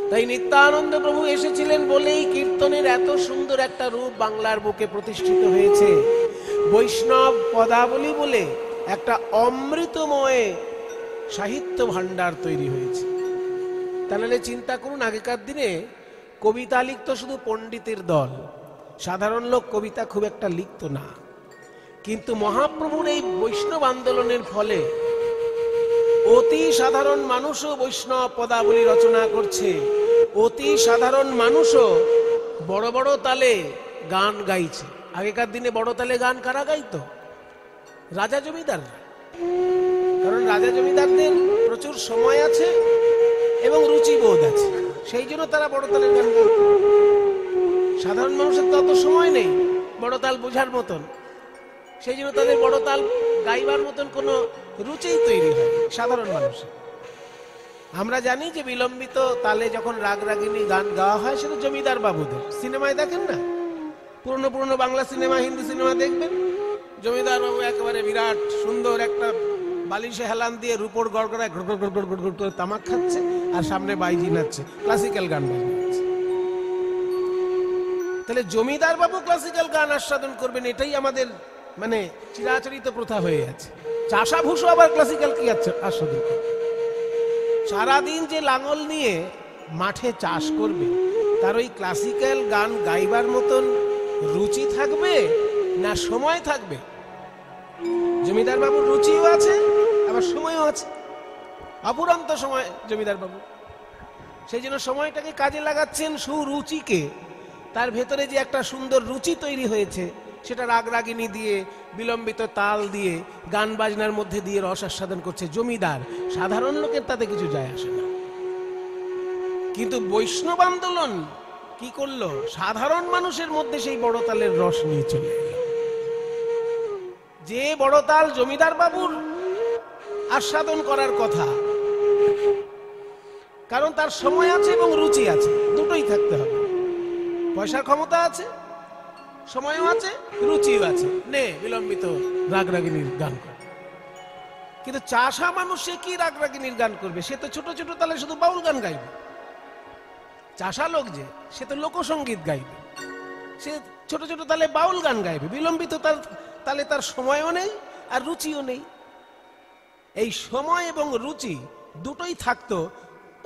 তাই নিত্যানন্দ প্রভু এসেছিলেন বলেই কীর্তনের এত সুন্দর একটা রূপ বাংলার বুকে প্রতিষ্ঠিত হয়েছে। বৈষ্ণব পদাবলী বলে একটা অমৃতময় সাহিত্য ভাণ্ডার তৈরি হয়েছে। তাহলে চিন্তা করুন, আগেকার দিনে কবিতা লিখত শুধু পণ্ডিতের দল, সাধারণ লোক কবিতা খুব একটা লিখত না। কিন্তু মহাপ্রভুর এই বৈষ্ণব আন্দোলনের ফলে অতি সাধারণ মানুষও বৈষ্ণব পদাবলী রচনা করছে। অতি সাধারণ মানুষও বড় বড় তালে গান গাইছে। আগেকার দিনে বড় তালে গান কারা গাইতো? রাজা জমিদাররা। কারণ রাজা জমিদারদের প্রচুর সময় আছে এবং রুচিবোধ আছে, সেই জন্য তারা বড় তালের গান গাইত। সাধারণ মানুষের তো অত সময় নেই বড় তাল বোঝার মতন, সেই জন্য তাদের বড় তাল গাইবার মতন কোনো রুচিই তৈরি হয় সাধারণ মানুষের। আমরা জানি যে বিলম্বিত তালে যখন রাগ রাগিনী গান গাওয়া হয় সেটা জমিদার বাবুদের। সিনেমায় দেখেন না, পুরনো পুরনো বাংলা সিনেমা, হিন্দি সিনেমা দেখবেন, জমিদার বাবু একেবারে বিরাট সুন্দর একটা বালিশে হেলান দিয়ে রূপোর গড়গড়ায় ঘড় ঘড় ঘড় ঘড় করে তামাক খাচ্ছে আর সামনে বাইজি নাচছে, ক্লাসিক্যাল গান বাজছে। তাহলে জমিদার বাবু ক্লাসিক্যাল গান আস্বাদন করবেন, এটাই আমাদের মানে চিরাচরিত প্রথা হয়ে আছে। চাষা ভুষো আবার ক্লাসিক্যাল কি আস্বাদন করবে? সারাদিন যে লাঙল নিয়ে মাঠে চাষ করবে তার ওই ক্লাসিক্যাল গান গাইবার মতন রুচি থাকবে না সময় থাকবে? জমিদার বাবুর রুচিও আছে আবার সময়ও আছে, অপুরন্ত সময় জমিদার বাবু। সেই জন্য সময়টাকে কাজে লাগাচ্ছেন সুরুচিকে। তার ভেতরে যে একটা সুন্দর রুচি তৈরি হয়েছে সেটা রাগ রাগিনী দিয়ে, বিলম্বিত তাল দিয়ে, গান বাজনার মধ্যে দিয়ে রস আস্বাদন করছে জমিদার। সাধারণ লোকের তাতে কিছু যায় আসে না। কিন্তু বৈষ্ণব আন্দোলন কি করলো? সাধারণ মানুষের মধ্যে সেই বড় তালের রস নিয়ে চলে এলো। যে বড় তাল জমিদার বাবুর আস্বাদন করার কথা, কারণ তার সময় আছে এবং রুচি আছে, দুটোই থাকতে হবে। পয়সার ক্ষমতা আছে, সময়ও আছে, রুচিও আছে, নে বিলম্বিত রাগ রাগিনীর গান করে। কিন্তু চাষা মানুষ সে কি রাগ রাগিনীর গান করবে? সে তো ছোট ছোট তালে শুধু বাউল গান গাইবে। চাষা লোক যে, সে তো লোকসঙ্গীত গাইবে, সে ছোট ছোট তালে বাউল গান গাইবে। বিলম্বিত তালে তার সময়ও নেই আর রুচিও নেই। এই সময় এবং রুচি দুটোই থাকতো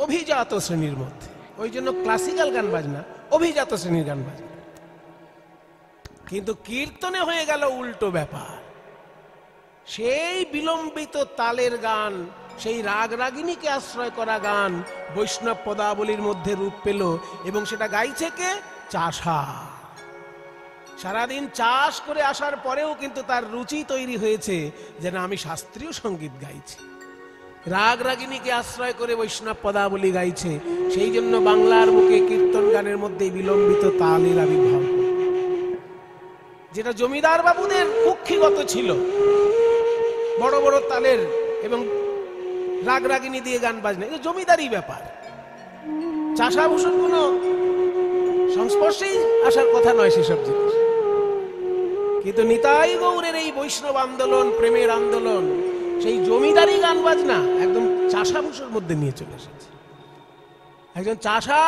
অভিজাত শ্রেণীর মধ্যে। ওই জন্য ক্লাসিক্যাল গান বাজনা অভিজাত শ্রেণীর গান বাজনা। কিন্তু কীর্তনে হয়ে গেল উল্টো ব্যাপার। সেই বিলম্বিত তালের গান, সেই রাগ রাগিনীকে আশ্রয় করা গান বৈষ্ণব পদাবলীর মধ্যে রূপ পেল, এবং সেটা গাইছে কে? চাষা। সারাদিন চাষ করে আসার পরেও কিন্তু তার রুচি তৈরি হয়েছে যেন আমি শাস্ত্রীয় সঙ্গীত গাইছি। রাগ রাগিনীকে আশ্রয় করে বৈষ্ণব পদাবলী গাইছে। সেই জন্য বাংলার বুকে কীর্তন গানের মধ্যে বিলম্বিত তালের আবির্ভাব, যেটা জমিদার বাবুদের কুক্ষিগত ছিল। বড় বড় তালের এবং রাগ রাগিনী দিয়ে গান বাজনা, এটা জমিদারি ব্যাপার। চাষা ভূষণ কোন সংস্পর্শেই আসার কথা নয় সেসব জিনিস। কিন্তু নিতাই গৌরের এই বৈষ্ণব আন্দোলন, প্রেমের আন্দোলন, সেই জমিদারি গান বাজনা একদম চাষা ভূষণ মধ্যে নিয়ে চলে এসেছে। একজন চাষা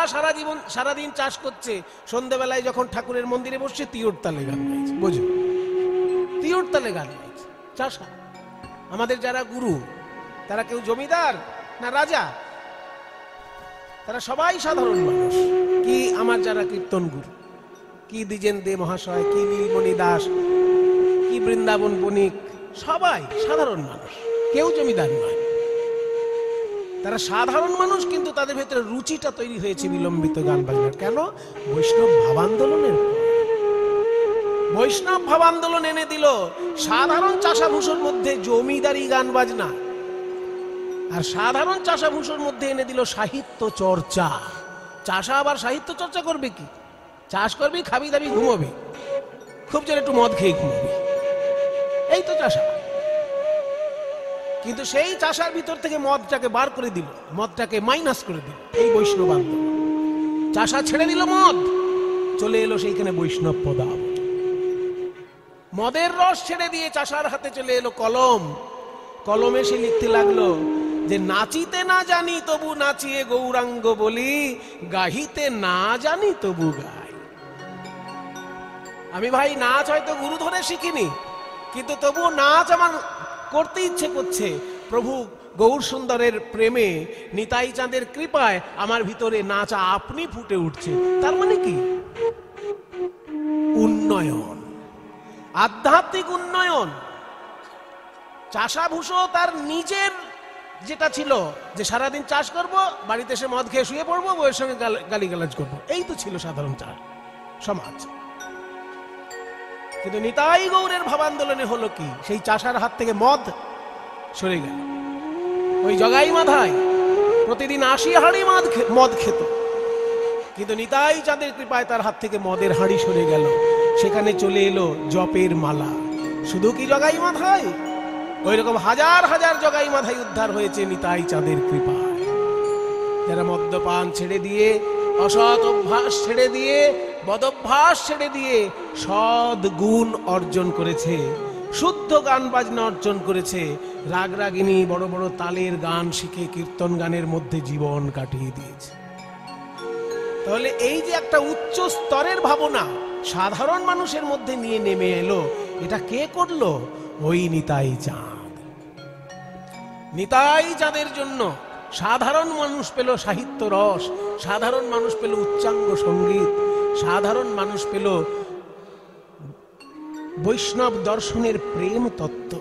সারাদিন চাষ করছে, সন্ধ্যেবেলায় যখন ঠাকুরের মন্দিরে বসছে তিওর তালে গান গাইছে। বোঝো, তিওর তালে গান গাইছে চাষা। আমাদের যারা গুরু তারা কেউ জমিদার না রাজা, তারা সবাই সাধারণ মানুষ। কি আমার যারা কীর্তন গুরু, কি দ্বিজেন দে মহাশয়, কি নীলমণি দাস, কি বৃন্দাবন বণিক, সবাই সাধারণ মানুষ, কেউ জমিদার নয়। তারা সাধারণ মানুষ, কিন্তু তাদের ভেতরে রুচিটা তৈরি হয়েছে বিলম্বিত গান বাজনার। কেন? বৈষ্ণব ভাব আন্দোলনের। বৈষ্ণব ভাব আন্দোলন এনে দিল সাধারণ চাষাভূষণ মধ্যে জমিদারি গান বাজনা, আর সাধারণ চাষাভূষণ মধ্যে এনে দিল সাহিত্য চর্চা। চাষা আবার সাহিত্য চর্চা করবে কি? চাষ করবি, খাবি দাবি, ঘুমোবি, খুব জোরে একটু মদ খেয়ে ঘুমোবি, এই তো চাষা। কিন্তু সেই চাষার ভিতর থেকে মদটাকে বার করে দিল, মদটাকে মাইনাস করে দিল এই বৈষ্ণব আন্দোলন। চাষা ছেড়ে দিল মদ, চলে এলো সেইখানে বৈষ্ণব পদাবলী। মদের রস ছেড়ে দিয়ে চাষার হাতে চলে এলো কলম। কলমে সে লিখতে লাগলো যে নাচিতে না জানি তবু নাচিয়ে গৌরাঙ্গ বলি, গাহিতে না জানি তবু গাই। আমি ভাই নাচ হয়তো গুরু ধরে শিখিনি, কিন্তু তবু নাচ আমার করতে ইচ্ছে করছে। প্রভু গৌর সুন্দরের প্রেমে, নিতাই চাঁদের কৃপায় আমার ভিতরে নাচ আপনি ফুটে উঠছে। তার মানে কি? উন্নয়ন, আধ্যাত্মিক উন্নয়ন। চাষাভূষো তার নিজের যেটা ছিল যে সারাদিন চাষ করব, বাড়িতে এসে মদ খেয়ে শুয়ে পড়বো, বউয়ের সঙ্গে গালিগালাজ করবো, এই তো ছিল সাধারণ সমাজ। কিন্তু নিতাই গৌরের ভাবান্দোলনে হলো কি, সেই চাষার হাত থেকে মদ সরে গেল। ওই জগাই মাথায় প্রতিদিন 80 হাঁড়ি মদ খেত, কিন্তু নিতাই চাঁদের কৃপায় তার হাত থেকে মদের হাঁড়ি সরে গেল। সেখানে চলে এলো জপের মালা। শুধু কি জগাই মাথায়, ওই রকম হাজার হাজার জগাই মাথায় উদ্ধার হয়েছে নিতাই চাঁদের কৃপায়। যারা মদ্যপান ছেড়ে দিয়ে, অসৎ অভ্যাস ছেড়ে দিয়ে, বদভ্যাস ছেড়ে দিয়ে সৎ গুণ অর্জন করেছে, শুদ্ধ গান বাজনা অর্জন করেছে, রাগ রাগিনী বড় বড় তালের গান শিখে কীর্তন গানের মধ্যে জীবন কাটিয়ে দিয়েছে। তাহলে এই যে একটা উচ্চ স্তরের ভাবনা সাধারণ মানুষের মধ্যে নিয়ে নেমে এলো, এটা কে করলো? ওই নিতাই চাঁদ। নিতাই চাঁদের জন্য সাধারণ মানুষ পেল সাহিত্য রস, সাধারণ মানুষ পেল উচ্চাঙ্গ সঙ্গীত, সাধারণ মানুষ পেল বৈষ্ণব দর্শনের প্রেম তত্ত্ব।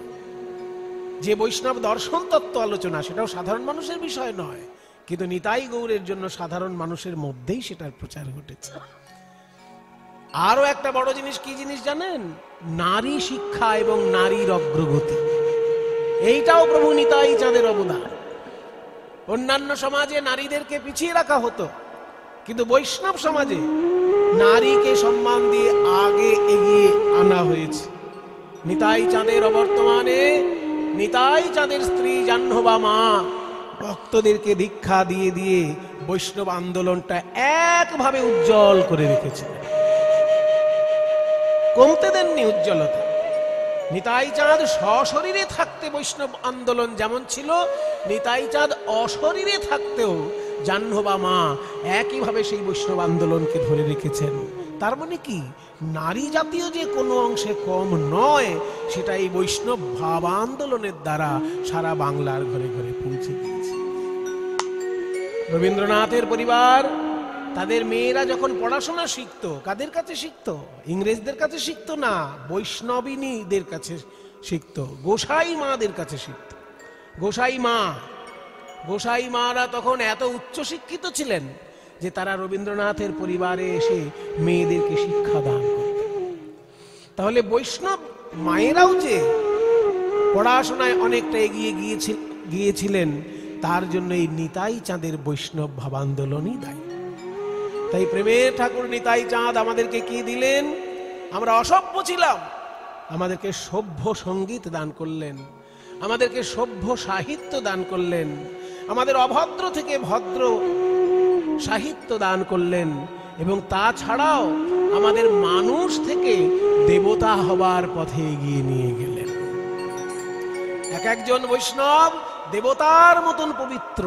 যে বৈষ্ণব দর্শন তত্ত্ব আলোচনা, সেটাও সাধারণ মানুষের বিষয় নয়, কিন্তু নিতাই গৌরের জন্য সাধারণ মানুষের মধ্যেই সেটার প্রচার ঘটেছে। আরো একটা বড় জিনিস, কি জিনিস জানেন? নারী শিক্ষা এবং নারীর অগ্রগতি। এইটাও প্রভু নিতাই চাঁদের অবদান। অন্যান্য সমাজে নারীদেরকে পিছিয়ে রাখা হতো, কিন্তু বৈষ্ণব সমাজে নারীকে সম্মান দিয়ে আগে এগিয়ে আনা হয়েছে। নিতাই চাঁদের অবর্তমানে নিতাই চাঁদের স্ত্রী জাহ্নবা মা ভক্তদেরকে দীক্ষা দিয়ে দিয়ে বৈষ্ণব আন্দোলনটা একভাবে উজ্জ্বল করে রেখেছিলেন, কমতে দেননি উজ্জ্বলতা। নিতাই চাঁদ সশরীরে থাকতে বৈষ্ণব আন্দোলন যেমন ছিল, নিতাই চাঁদ অশরীরে থাকতেও জাহ্নবা মা একইভাবে সেই বৈষ্ণব আন্দোলনকে ধরে রেখেছেন। তার মানে কি, নারী জাতীয় যে কোনো অংশে কম নয়, সেটা এই বৈষ্ণব ভাব আন্দোলনের দ্বারা সারা বাংলার ঘরে ঘরে পৌঁছে দিয়েছে। রবীন্দ্রনাথের পরিবার, তাদের মেয়েরা যখন পড়াশোনা শিখতো, কাদের কাছে শিখতো? ইংরেজদের কাছে শিখতো না, বৈষ্ণবিনীদের কাছে শিখতো, গোসাই মাদের কাছে শিখতো। গোসাই মারা তখন এত উচ্চ শিক্ষিত ছিলেন যে তারা রবীন্দ্রনাথের পরিবারে এসে মেয়েদেরকে শিক্ষা দান করতেন। তাহলে বৈষ্ণব মায়েরাও যে পড়াশোনায় অনেকটা এগিয়ে গিয়েছিলেন, তার জন্য এই নিতাই চাঁদের বৈষ্ণব ভাবান্দোলনই দায়ী। তাই প্রেমের ঠাকুর নিতাই চাঁদ আমাদেরকে কি দিলেন? আমরা অসভ্য ছিলাম, আমাদেরকে সভ্য সঙ্গীত দান করলেন, আমাদেরকে সভ্য সাহিত্য দান করলেন, আমাদের অভদ্র থেকে ভদ্র সাহিত্য দান করলেন, এবং তাছাড়াও আমাদের মানুষ থেকে দেবতা হবার পথে এগিয়ে নিয়ে গেলেন। এক একজন বৈষ্ণব দেবতার মতন পবিত্র,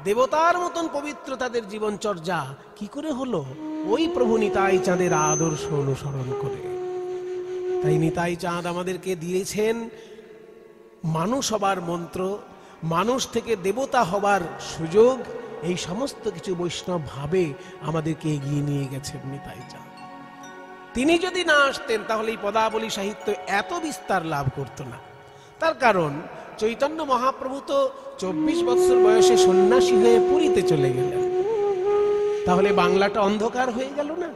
দেবতার মতন পবিত্র তাদের জীবনচর্যা কি করে হলো? ওই প্রভু নিতাই চাঁদের আদর্শ অনুসরণ করে। তাই নিতাই চাঁদ আমাদেরকে দিয়েছেন মানুষ হবার মন্ত্র, মানুষ থেকে দেবতা হবার সুযোগ। এই সমস্ত কিছু বৈষ্ণব ভাবে আমাদেরকে এগিয়ে নিয়ে গেছেন নিতাই চাঁদ। তিনি যদি না আসতেন তাহলে এই পদাবলী সাহিত্য এত বিস্তার লাভ করত না। তার কারণ চৈতন্য মহাপ্রভু তো 24 বছর বয়সে সন্ন্যাসী হয়ে পুরীতে চলে গেলেন। তাহলে বাংলাটা অন্ধকার হয়ে গেল না?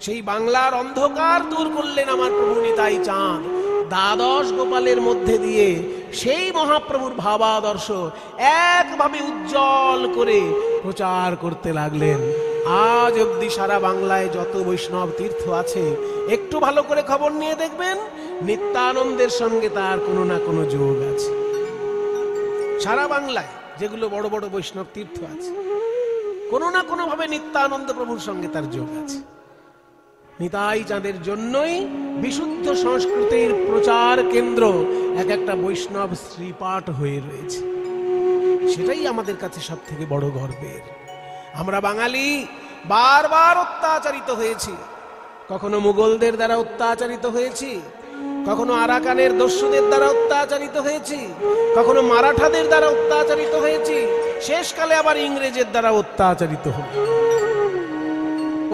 সেই বাংলার অন্ধকার দূর করলেন আমার প্রভু নিতাই চাঁদ। দ্বাদশ গোপালের মধ্যে দিয়ে সেই মহাপ্রভুর ভাবাদর্শ একভাবে উজ্জ্বল করে প্রচার করতে লাগলেন। আজ অবধি সারা বাংলায় যত বৈষ্ণব তীর্থ আছে, একটু ভালো করে খবর নিয়ে দেখবেন, নিত্যানন্দের সঙ্গে তার কোনো না কোনো যোগ আছে। সারা বাংলায় যেগুলো বড় বড় বৈষ্ণব তীর্থ আছে, কোনো না কোনো ভাবে নিত্যানন্দ প্রভুর সঙ্গে তার যোগ আছে। নিতাই চাঁদের জন্যই বিশুদ্ধ সংস্কৃতির প্রচার কেন্দ্র এক একটা বৈষ্ণব শ্রীপাঠ হয়ে রয়েছে। সেটাই আমাদের কাছে সব থেকে বড় গর্বের। আমরা বাঙালি বারবার অত্যাচারিত হয়েছি, কখনো মুঘলদের দ্বারা অত্যাচারিত হয়েছি, কখনো আরাকানের দস্যুদের দ্বারা অত্যাচারিত হয়েছি, কখনো মারাঠাদের দ্বারা অত্যাচারিত হয়েছি, শেষকালে আবার ইংরেজের দ্বারা অত্যাচারিত হল।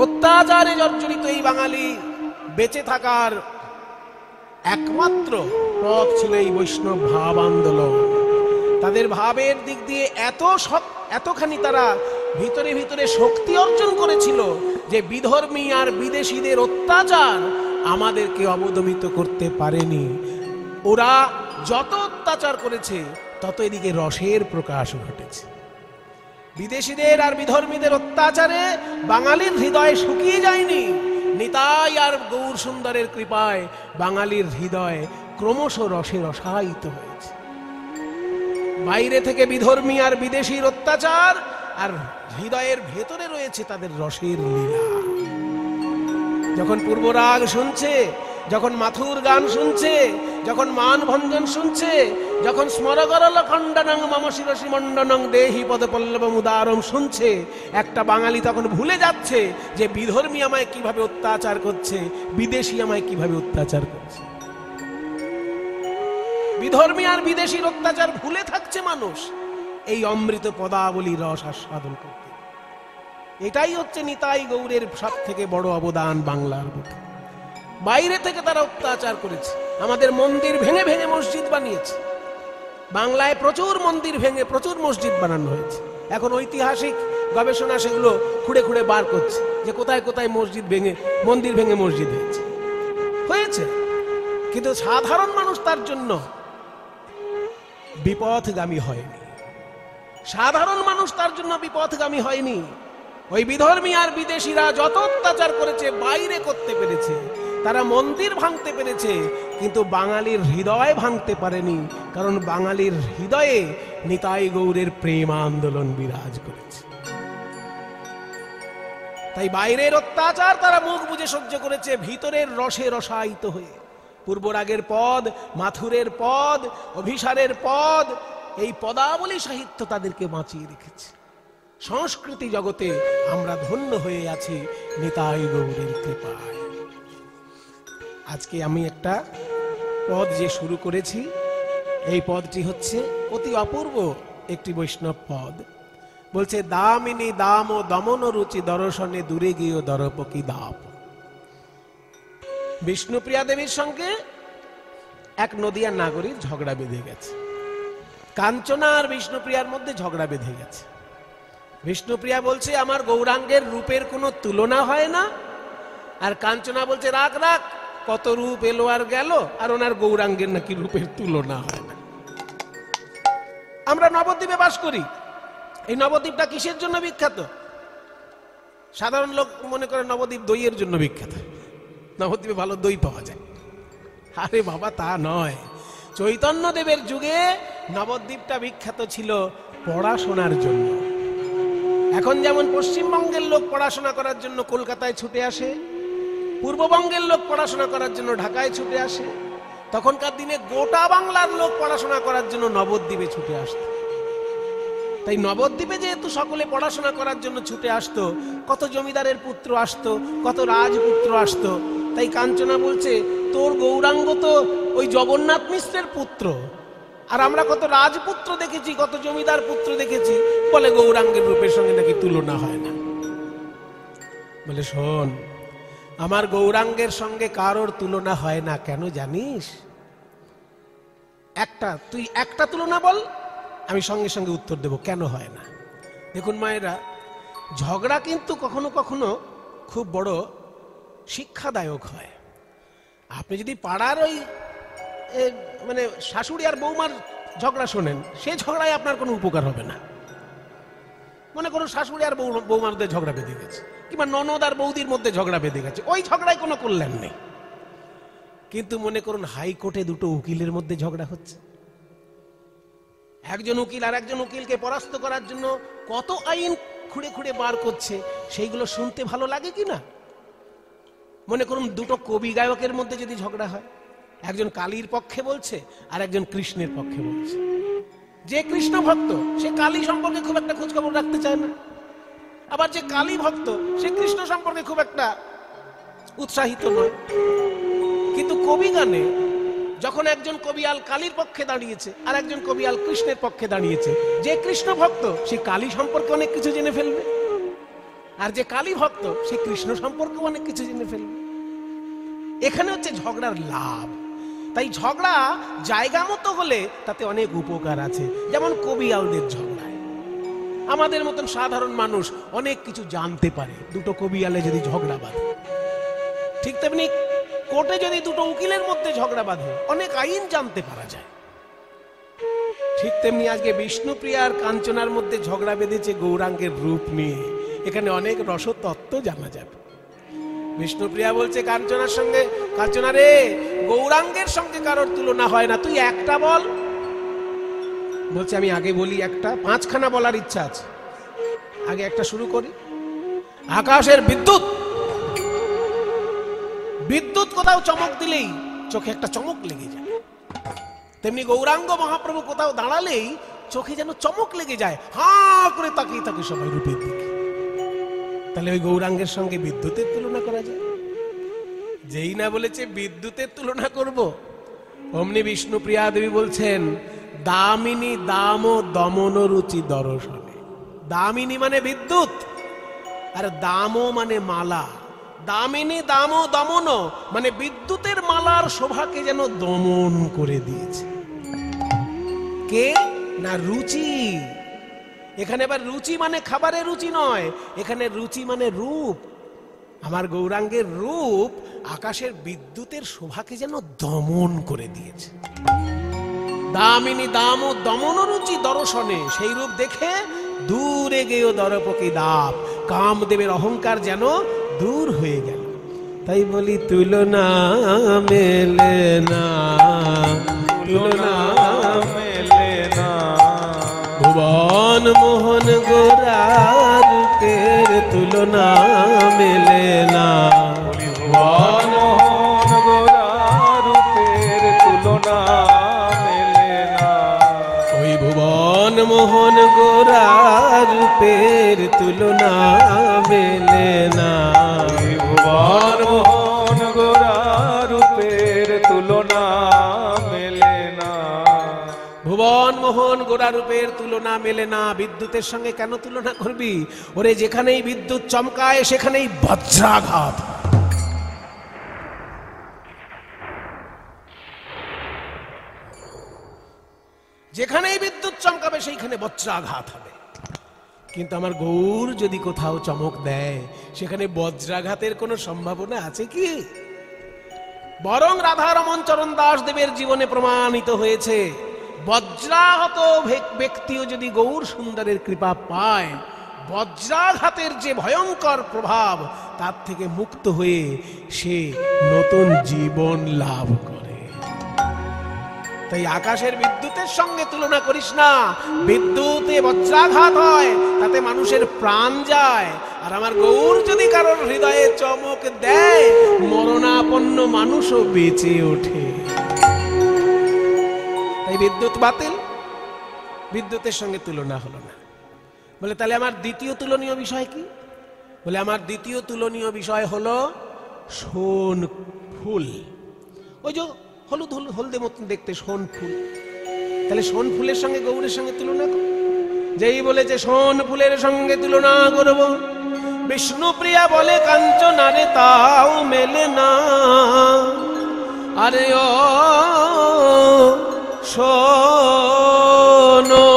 অত্যাচারে জর্জরিত এই বাঙালি বেঁচে থাকার একমাত্র পথ ছিল এই বৈষ্ণব ভাব আন্দোলন। তাদের ভাবের দিক দিয়ে এতখানি তারা ভিতরে ভিতরে শক্তি অর্জন করেছিল যে বিধর্মী আর বিদেশিদের অত্যাচার আমাদেরকে অবদমিত করতে পারেনি। ওরা যত অত্যাচার করেছে তত এদিকে রসের প্রকাশ ঘটেছে। বিদেশিদের আর বিধর্মীদের অত্যাচারে বাঙালির হৃদয় শুকিয়ে যায়নি। নিতাই আর গৌর সুন্দরের কৃপায় বাঙালির হৃদয় ক্রমশ রসে রসায়িত হয়েছে। বাইরে থেকে বিধর্মী আর বিদেশির অত্যাচার, আর হৃদয়ের ভেতরে রয়েছে তাদের রসের লীলা। যখন পূর্বরাগ শুনছে, যখন মাথুর গান শুনছে, যখন মান ভঞ্জন শুনছে, যখন স্মরগরল খণ্ডনং মম শিরসি মণ্ডনং দেহি পদপল্লবম উদারম শুনছে, একটা বাঙালি তখন ভুলে যাচ্ছে যে বিধর্মী আমায় কিভাবে অত্যাচার করছে, বিদেশি আমায় কিভাবে অত্যাচার করছে। বিধর্মী আর বিদেশির অত্যাচার ভুলে থাকছে মানুষ এই অমৃত পদাবলী রস আস্বাদন করতে। এটাই হচ্ছে নিতাই গৌরের সব থেকে বড় অবদান বাংলার বুকে। বাইরে থেকে তারা অত্যাচার করেছে, আমাদের মন্দির ভেঙে ভেঙে মসজিদ বানিয়েছে। বাংলায় প্রচুর মন্দির ভেঙে প্রচুর মসজিদ বানানো হয়েছে। এখন ঐতিহাসিক গবেষণা সেগুলো খুঁড়ে খুঁড়ে বার করছে যে কোথায় কোথায় মসজিদ ভেঙে মন্দির ভেঙে মসজিদ হয়েছে। কিন্তু সাধারণ মানুষ তার জন্য বিপথগামী হয়নি। সাধারণ মানুষ তার জন্য বিপথগামী হয়নি। ওই বিধর্মী আর বিদেশিরা যত অত্যাচার করেছে বাইরে করতে পেরেছে, তারা মন্দির ভাঙতে পেরেছে, কিন্তু বাঙালির হৃদয় ভাঙতে পারেনি। কারণ বাঙালির হৃদয়ে নিতাই গৌরের প্রেম আন্দোলন বিরাজ করেছে। তাই বাইরের অত্যাচার তারা মুখ বুজে সহ্য করেছে, ভিতরের রসে রসায়িত হয়ে। পূর্বরাগের পদ, মাথুরের পদ, অভিসারের পদ, এই পদাবলী সাহিত্য তাদেরকে বাঁচিয়ে রেখেছে। সংস্কৃতি জগতে আমরা ধন্য হয়ে আছি নিতাই গৌরের কৃপায়। আজকে আমি একটা পদ যে শুরু করেছি, এই পদটি হচ্ছে অতি অপূর্ব একটি বৈষ্ণব পদ। বলছে, দামিনী দাম ও দমন রুচি দর্শনে দূরে গিয়ে দরপকি দাপ। বিষ্ণুপ্রিয়া দেবীর সঙ্গে এক নদিয়ার নাগরীর ঝগড়া বেঁধে গেছে। কাঞ্চনা আর বিষ্ণুপ্রিয়ার মধ্যে ঝগড়া বেঁধে গেছে। বিষ্ণুপ্রিয়া বলছে, আমার গৌরাঙ্গের রূপের কোনো তুলনা হয় না। আর কাঞ্চনা বলছে, রাখ রাখ, কত রূপ এলো আর গেল, আর ওনার গৌরাঙ্গের নাকি রূপের তুলনা হয় না। আমরা নবদ্বীপে বাস করি। এই নবদ্বীপটা কিসের জন্য বিখ্যাত? সাধারণ লোক মনে করে নবদ্বীপ দইয়ের জন্য বিখ্যাত, নবদ্বীপে ভালো দই পাওয়া যায়। আরে বাবা, তা নয়। চৈতন্যদেবের যুগে নবদ্বীপটা বিখ্যাত ছিল পড়াশোনার জন্য। এখন যেমন পশ্চিমবঙ্গের লোক পড়াশোনা করার জন্য কলকাতায় ছুটে আসে, পূর্ববঙ্গের লোক পড়াশোনা করার জন্য ঢাকায় ছুটে আসে, তখনকার দিনে গোটা বাংলার লোক পড়াশোনা করার জন্য নবদ্বীপে ছুটে আসতো। তাই নবদ্বীপে যেহেতু সকলে পড়াশোনা করার জন্য ছুটে আসতো, কত জমিদারের পুত্র আসতো, কত রাজপুত্র আসতো। তাই কাঞ্চনা বলছে, তোর গৌরাঙ্গ তো ওই জগন্নাথ মিশ্রের পুত্র, আর আমরা কত রাজপুত্র দেখেছি, কত জমিদার পুত্র দেখেছি, বলে গৌরাঙ্গের রূপের সঙ্গে নাকি তুলনা হয় না। বলে, শোন, আমার গৌরাঙ্গের সঙ্গে কারোর তুলনা হয় না। কেন জানিস? তুই একটা তুলনা বল, আমি সঙ্গে সঙ্গে উত্তর দেব কেন হয় না। দেখুন মায়েরা, ঝগড়া কিন্তু কখনো কখনো খুব বড় শিক্ষাদায়ক হয়। আপনি যদি পাড়ার ওই মানে শাশুড়ি আর বৌমার ঝগড়া শোনেন, সেই ঝগড়ায় আপনার কোনো উপকার হবে না। মনে করুন শাশুড়ি আর বৌমার মধ্যে ঝগড়া বেঁধে গেছে, কিংবা ননদ আর বৌদির মধ্যে ঝগড়া বেঁধে গেছে, ওই ঝগড়ায় কোনো কল্যাণ নেই। কিন্তু মনে করুন হাইকোর্টে দুটো উকিলের মধ্যে ঝগড়া হচ্ছে, একজন উকিল আর একজন উকিলকে পরাস্ত করার জন্য কত আইন খুঁড়ে খুঁড়ে বার করছে, সেইগুলো শুনতে ভালো লাগে কি না? মনে করুন দুটো কবি গায়কের মধ্যে যদি ঝগড়া হয়, একজন কালীর পক্ষে বলছে আর একজন কৃষ্ণের পক্ষে বলছে, যে কৃষ্ণ ভক্ত সে কালী সম্পর্কে খুব একটা খোঁজ খবর রাখতে চায় না, আবার যে কালী ভক্ত সে কৃষ্ণ সম্পর্কে খুব একটা উৎসাহিত নয়। কিন্তু কবি গানে যখন একজন কবিয়াল কালীর পক্ষে দাঁড়িয়েছে আর একজন কবিয়াল কৃষ্ণের পক্ষে দাঁড়িয়েছে, যে কৃষ্ণ ভক্ত সে কালী সম্পর্কে অনেক কিছু জেনে ফেলবে, আর যে কালী ভক্ত সে কৃষ্ণ সম্পর্কে অনেক কিছু জেনে ফেলবে। এখানে হচ্ছে ঝগড়ার লাভ। তাই ঝগড়া জায়গা মতো হলে তাতে অনেক উপকার আছে। যেমন কবিয়ালদের ঝগড়ায় আমাদের মতন সাধারণ মানুষ অনেক কিছু জানতে পারে দুটো কবিয়ালে যদি ঝগড়া বাঁধে। ঠিক তেমনি কোর্টে যদি দুটো উকিলের মধ্যে ঝগড়া বাঁধে অনেক আইন জানতে পারা যায়। ঠিক তেমনি আজকে বিষ্ণুপ্রিয়া আর কাঞ্চনার মধ্যে ঝগড়া বেঁধেছে গৌরাঙ্গের রূপ নিয়ে, এখানে অনেক রসতত্ত্ব জানা যাবে। বিষ্ণুপ্রিয়া বলছে কাঞ্চনার সঙ্গে, কাঞ্চনা রে, গৌরাঙ্গের সঙ্গে কারোর তুলনা হয় না, তুই একটা বল। বলছে আমি আগে বলি একটা, 5খানা বলার ইচ্ছা আছে, আগে একটা শুরু করি। আকাশের বিদ্যুৎ, বিদ্যুৎ কোথাও চমক দিলেই চোখে একটা চমক লেগে যায়, তেমনি গৌরাঙ্গ মহাপ্রভু কোথাও দাঁড়ালেই চোখে যেন চমক লেগে যায়, হা করে তাকিয়ে থাকে সবাই রূপের দিকে। তাহলে ওই গৌরাঙ্গের সঙ্গে বিদ্যুতের তুলনা করা যায়? যেই না বলেছে বিদ্যুতের তুলনা করব, অমনি বিষ্ণুপ্রিয়া দেবী বলছেন দামিনী দাম ও দমন রুচি দর্শনে। দামিনী মানে বিদ্যুৎ, আর দামও মানে মালা। দামিনী দাম ও দমন মানে বিদ্যুতের মালার শোভাকে যেন দমন করে দিয়েছে। কে না রুচি। এখানে আবার রুচি মানে খাবারের রুচি নয়, এখানে রুচি মানে রূপ। আমার গৌরাঙ্গের রূপ আকাশের বিদ্যুতের শোভাকে যেন দমন করে দিয়েছে। দামিনী দাম ও দমন রুচি দর্শনে, সেই রূপ দেখে দূরে গেও দরপকি দাপ, কামদেবের অহংকার যেন দূর হয়ে গেল। তাই বলি তুলনা মেলে না, তুলনা মেলে না, ভুবন মোহন গোরার রূপের তুলনা মেলে না, ভুবন মোহন গোরার রূপের তুলনা মেলে না, ওই ভুবন মোহন গোরার রূপের তুলনা মেলে না, ভুবন মোহন গোরার রূপের তুলনা মেলে না, ভুবন মোহন গোরা রূপের তুলনা মেলে না। বিদ্যুতের সঙ্গে কেন তুলনা করবি? ওরে যেখানেই বিদ্যুৎ চমকায় সেখানেই বজ্রাঘাত। যেখানেই বিদ্যুৎ চমকাবে সেইখানে বজ্রাঘাত হবে। কিন্তু আমার গৌর যদি কোথাও চমক দেয় সেখানে বজ্রাঘাতের কোনো সম্ভাবনা আছে কি? বরং রাধারমণ চরণ দাস দেবের জীবনে প্রমাণিত হয়েছে, বজ্রাহত ব্যক্তিও যদি গৌর সুন্দরের কৃপা পায়, বজ্রাঘাতের যে ভয়ঙ্কর প্রভাব তার থেকে মুক্ত হয়ে সে নতুন জীবন লাভ করে। তাই আকাশের বিদ্যুতের সঙ্গে তুলনা করিস না। বিদ্যুতে বজ্রাঘাত হয়, তাতে মানুষের প্রাণ যায়, আর আমার গৌর যদি কারোর হৃদয়ে চমক দেয়, মরণাপন্ন মানুষও বেঁচে ওঠে। তাই বিদ্যুৎ বাতিল, বিদ্যুতের সঙ্গে তুলনা হলো না। বলে তাহলে আমার দ্বিতীয় তুলনীয় বিষয় কি? বলে আমার দ্বিতীয় তুলনীয় বিষয় হলো সোন ফুল। ওই যে হলুদ হলদে মতন দেখতে সোন ফুল, তাহলে সোন ফুলের সঙ্গে গৌরের সঙ্গে তুলনা কর। যেই বলেছে সোন ফুলের সঙ্গে তুলনা করব, বিষ্ণুপ্রিয়া বলে কাঞ্চনারে তাও মেলে না। আরে ও শোনো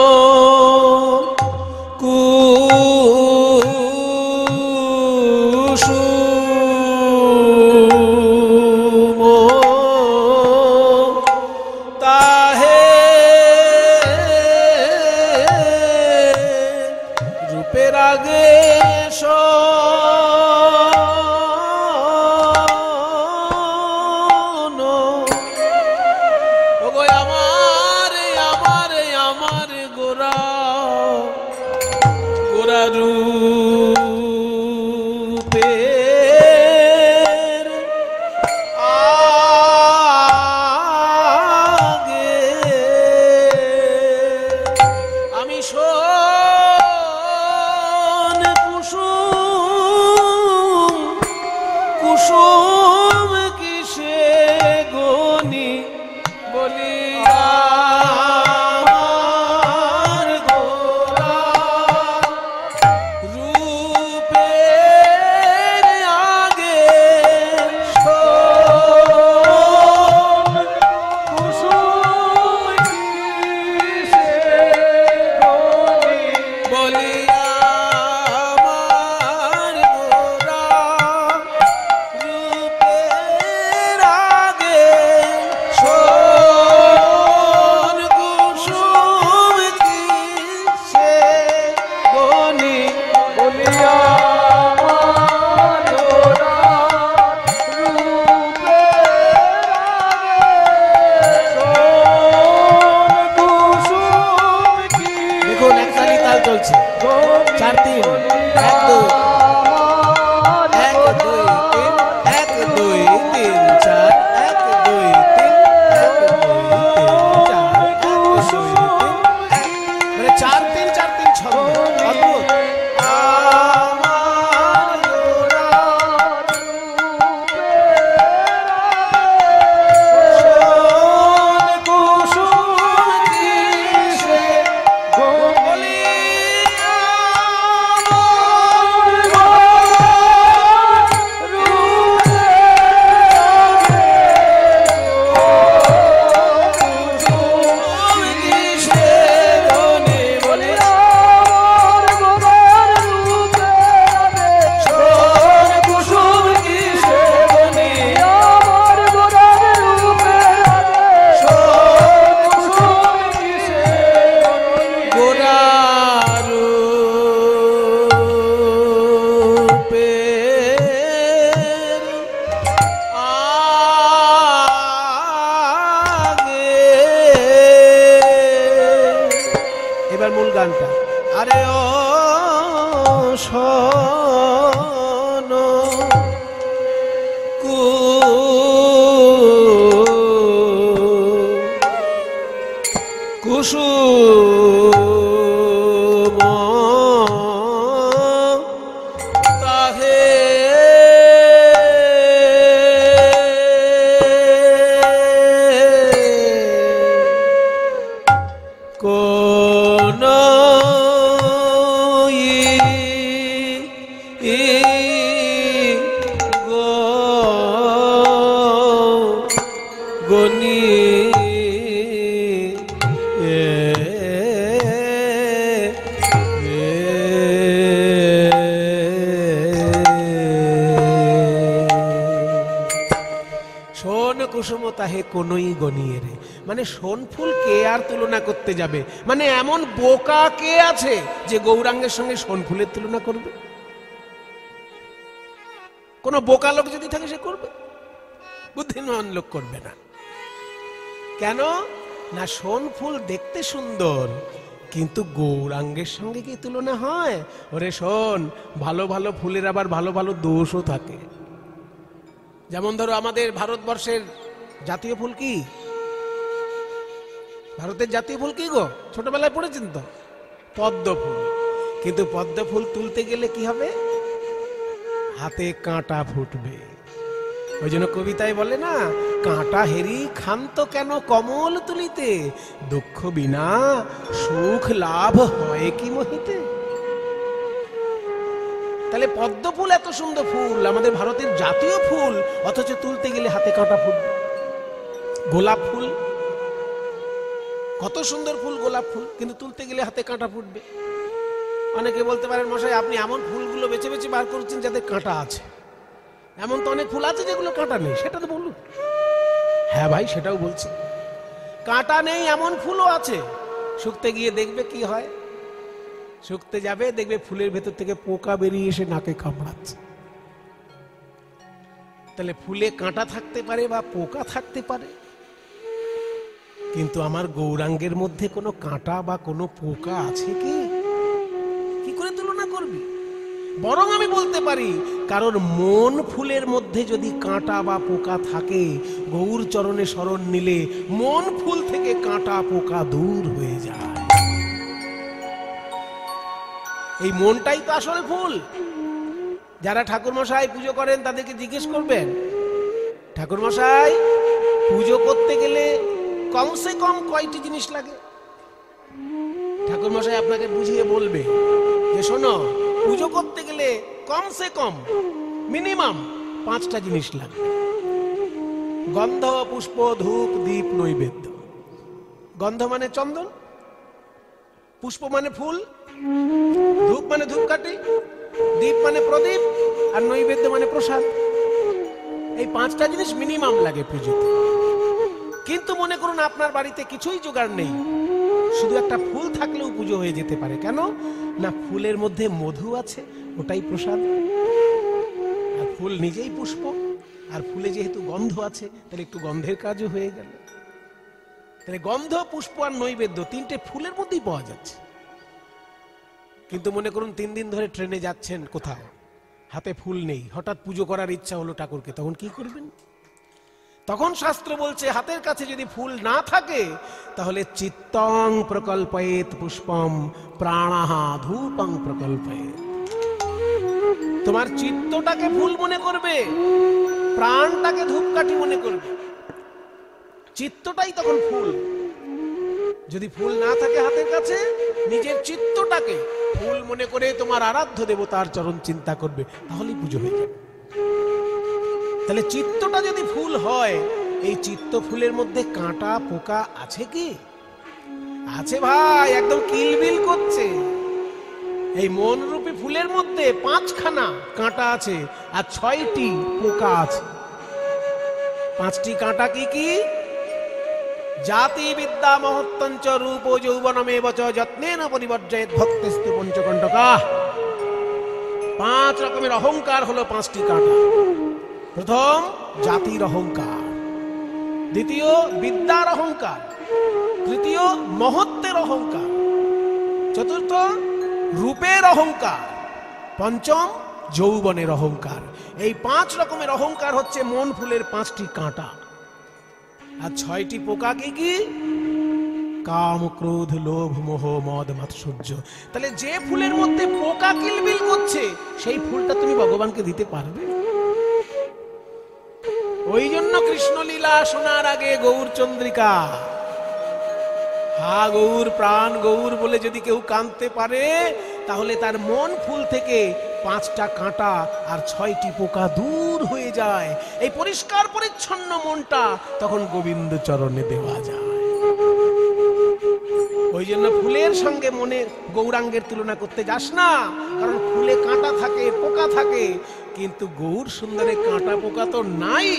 শোন কুসুম তাহে কোন গনি শোন কুসুম তাহে কোনই গনিয়ে রে, মানে শোন ফুল কে আর তুলনা করতে যাবে, মানে এমন বোকা কে আছে যে গৌরাঙ্গের সঙ্গে শোন ফুলের তুলনা করবে? কোন বোকা লোক যদি থাকে সে করবে, বুদ্ধিমান লোক করবে না। কেন না? শোন ফুল দেখতে সুন্দর, কিন্তু গৌরাঙ্গের সঙ্গে কি তুলনা হয়? ওরে শোন, ভালো ভালো ফুলের আবার ভালো ভালো দোষও থাকে। যেমন ধরো আমাদের ভারতবর্ষের জাতীয় ফুল কি? ভারতের জাতীয় ফুল কি গো? ছোটবেলায় পড়েছেন তো, পদ্ম ফুল। কিন্তু পদ্ম ফুল তুলতে গেলে কি হবে? হাতে কাঁটা ফুটবে। ওই জন্য কবিতায় বলে না, কাঁটা হেরি ক্ষান্ত কেন কমল তুলিতে, দুঃখ বিনা সুখ লাভ হয় কি মহিতে। তাহলে পদ্ম ফুল এত সুন্দর ফুল, আমাদের ভারতের জাতীয় ফুল, অথচ তুলতে গেলে হাতে কাঁটা ফুটবে। গোলাপ ফুল কত সুন্দর ফুল, গোলাপ ফুল, কিন্তু তুলতে গেলে হাতে কাঁটা ফুটবে। অনেকে বলতে পারেন, মশাই আপনি এমন ফুলগুলো বেছে বেছে বার করছেন যাদের কাঁটা আছে। এমন তো অনেক ফুল আছে যেগুলো কাঁটা নেই, সেটা তো বলুন। হ্যাঁ ভাই, সেটাও বলছি। কাঁটা নেই এমন ফুলও আছে, শুকতে গিয়ে দেখবে কি হয়। শুকতে যাবে, দেখবে ফুলের ভেতর থেকে পোকা বেরিয়ে এসে নাকে কামড়াচ্ছে। তাহলে ফুলে কাঁটা থাকতে পারে বা পোকা থাকতে পারে, কিন্তু আমার গৌরাঙ্গের মধ্যে কোনো কাঁটা বা কোনো পোকা আছে কি? কি করে তুলনা করবি? বরং আমি বলতে পারি, কারণ মন ফুলের মধ্যে যদি কাঁটা বা পোকা থাকে, গৌর চরণে শরণ নিলে মন ফুল থেকে কাঁটা পোকা দূর হয়ে যায়। এই মনটাই তো আসল ফুল। যারা ঠাকুর মশাই পুজো করেন তাদেরকে জিজ্ঞেস করবেন, ঠাকুর মশাই পুজো করতে গেলে কমসে কম কয়টি জিনিস লাগে? ঠাকুর মশাই আপনাকে বুঝিয়ে বলবে যে শোনো, পুজো করতে গেলে কমসে কম মিনিমাম 5টা জিনিস লাগবে। গন্ধ, পুষ্প, ধূপ, দীপ, নৈবেদ্য। গন্ধ মানে চন্দন, পুষ্প মানে ফুল, ধূপ মানে ধূপকাঠি, দীপ মানে প্রদীপ, আর নৈবেদ্য মানে প্রসাদ। এই 5টা জিনিস মিনিমাম লাগে পুজোতে। কিন্তু মনে করুন আপনার বাড়িতে কিছুই জোগাড় নেই, শুধু একটা ফুল থাকলেও পুজো হয়ে যেতে পারে। কেন না? ফুলের মধ্যে মধু আছে, ওটাই প্রসাদ। আর ফুল নিজেই পুষ্প, আর ফুলে যেহেতু গন্ধ আছে, তাহলে একটু গন্ধের কাজও হয়ে গেল। তাহলে গন্ধ, পুষ্প আর নৈবেদ্য 3টে ফুলের মধ্যেই পাওয়া যাচ্ছে। কিন্তু মনে করুন 3 দিন ধরে ট্রেনে যাচ্ছেন কোথাও, হাতে ফুল নেই, হঠাৎ পুজো করার ইচ্ছা হলো ঠাকুরকে, তখন কি করবেন? তখন শাস্ত্র বলছে, হাতের কাছে যদি ফুল না থাকে তাহলে চিত্তং প্রকল্পয়েত পুষ্পম প্রাণাহা ধূপং প্রকল্পয়েত। তোমার চিত্তটাকে ফুল মনে করবে, প্রাণটাকে ধূপকাঠি মনে করবে। চিত্তটাই তখন ফুল। যদি ফুল না থাকে হাতের কাছে, নিজের চিত্তটাকে ফুল মনে করে তোমার আরাধ্য দেবতার চরণ চিন্তা করবে, তাহলেই পুজো হয়ে যাবে। তাহলে চিত্তটা যদি ফুল হয়, এই চিত্ত ফুলের মধ্যে কাঁটা পোকা আছে কি? আছে ভাই, একদম কিলবিল করছে। এই মন রূপী ফুলের মধ্যে 5খানা কাঁটা আছে আর 6টি পোকা আছে। 5টি কাঁটা কি কি? জাতি বিদ্যা মহত্তঞ্চ রূপ যৌবনমেব চ যত্নেন পরিবর্জয়েৎ ভক্তিস্তু পঞ্চকণ্টকা। 5 রকমের অহংকার হলো 5টি কাঁটা। প্রথম জাতির অহংকার, দ্বিতীয় বিদ্যার অহংকার, তৃতীয় মহত্বের অহংকার, চতুর্থ রূপের অহংকার, পঞ্চম যৌবনের অহংকার। এই 5 রকমের অহংকার হচ্ছে মন ফুলের 5টি কাঁটা। আর 6টি পোকা কি কি? কাম, ক্রোধ, লোভ, মোহ, মদ, মাৎসর্য। তাহলে যে ফুলের মধ্যে পোকা কিলবিল করছে সেই ফুলটা তুমি ভগবানকে দিতে পারবে? ওই জন্য কৃষ্ণলীলা শোনার আগে গৌর চন্দ্রিকা, হা গৌর, প্রাণ গৌর বলে যদি কেউ কাঁদতে পারে তাহলে তার মন ফুল থেকে 5টা কাঁটা আর 6টি পোকা দূর হয়ে যায়। এই পরিষ্কার পরিচ্ছন্ন মনটা তখন গোবিন্দ চরণে দেওয়া যায়। ওই জন্য ফুলের সঙ্গে মনে গৌরাঙ্গের তুলনা করতে যাস না, কারণ ফুলে কাঁটা থাকে, পোকা থাকে, কিন্তু গৌর সুন্দরে কাঁটা পোকা তো নাই,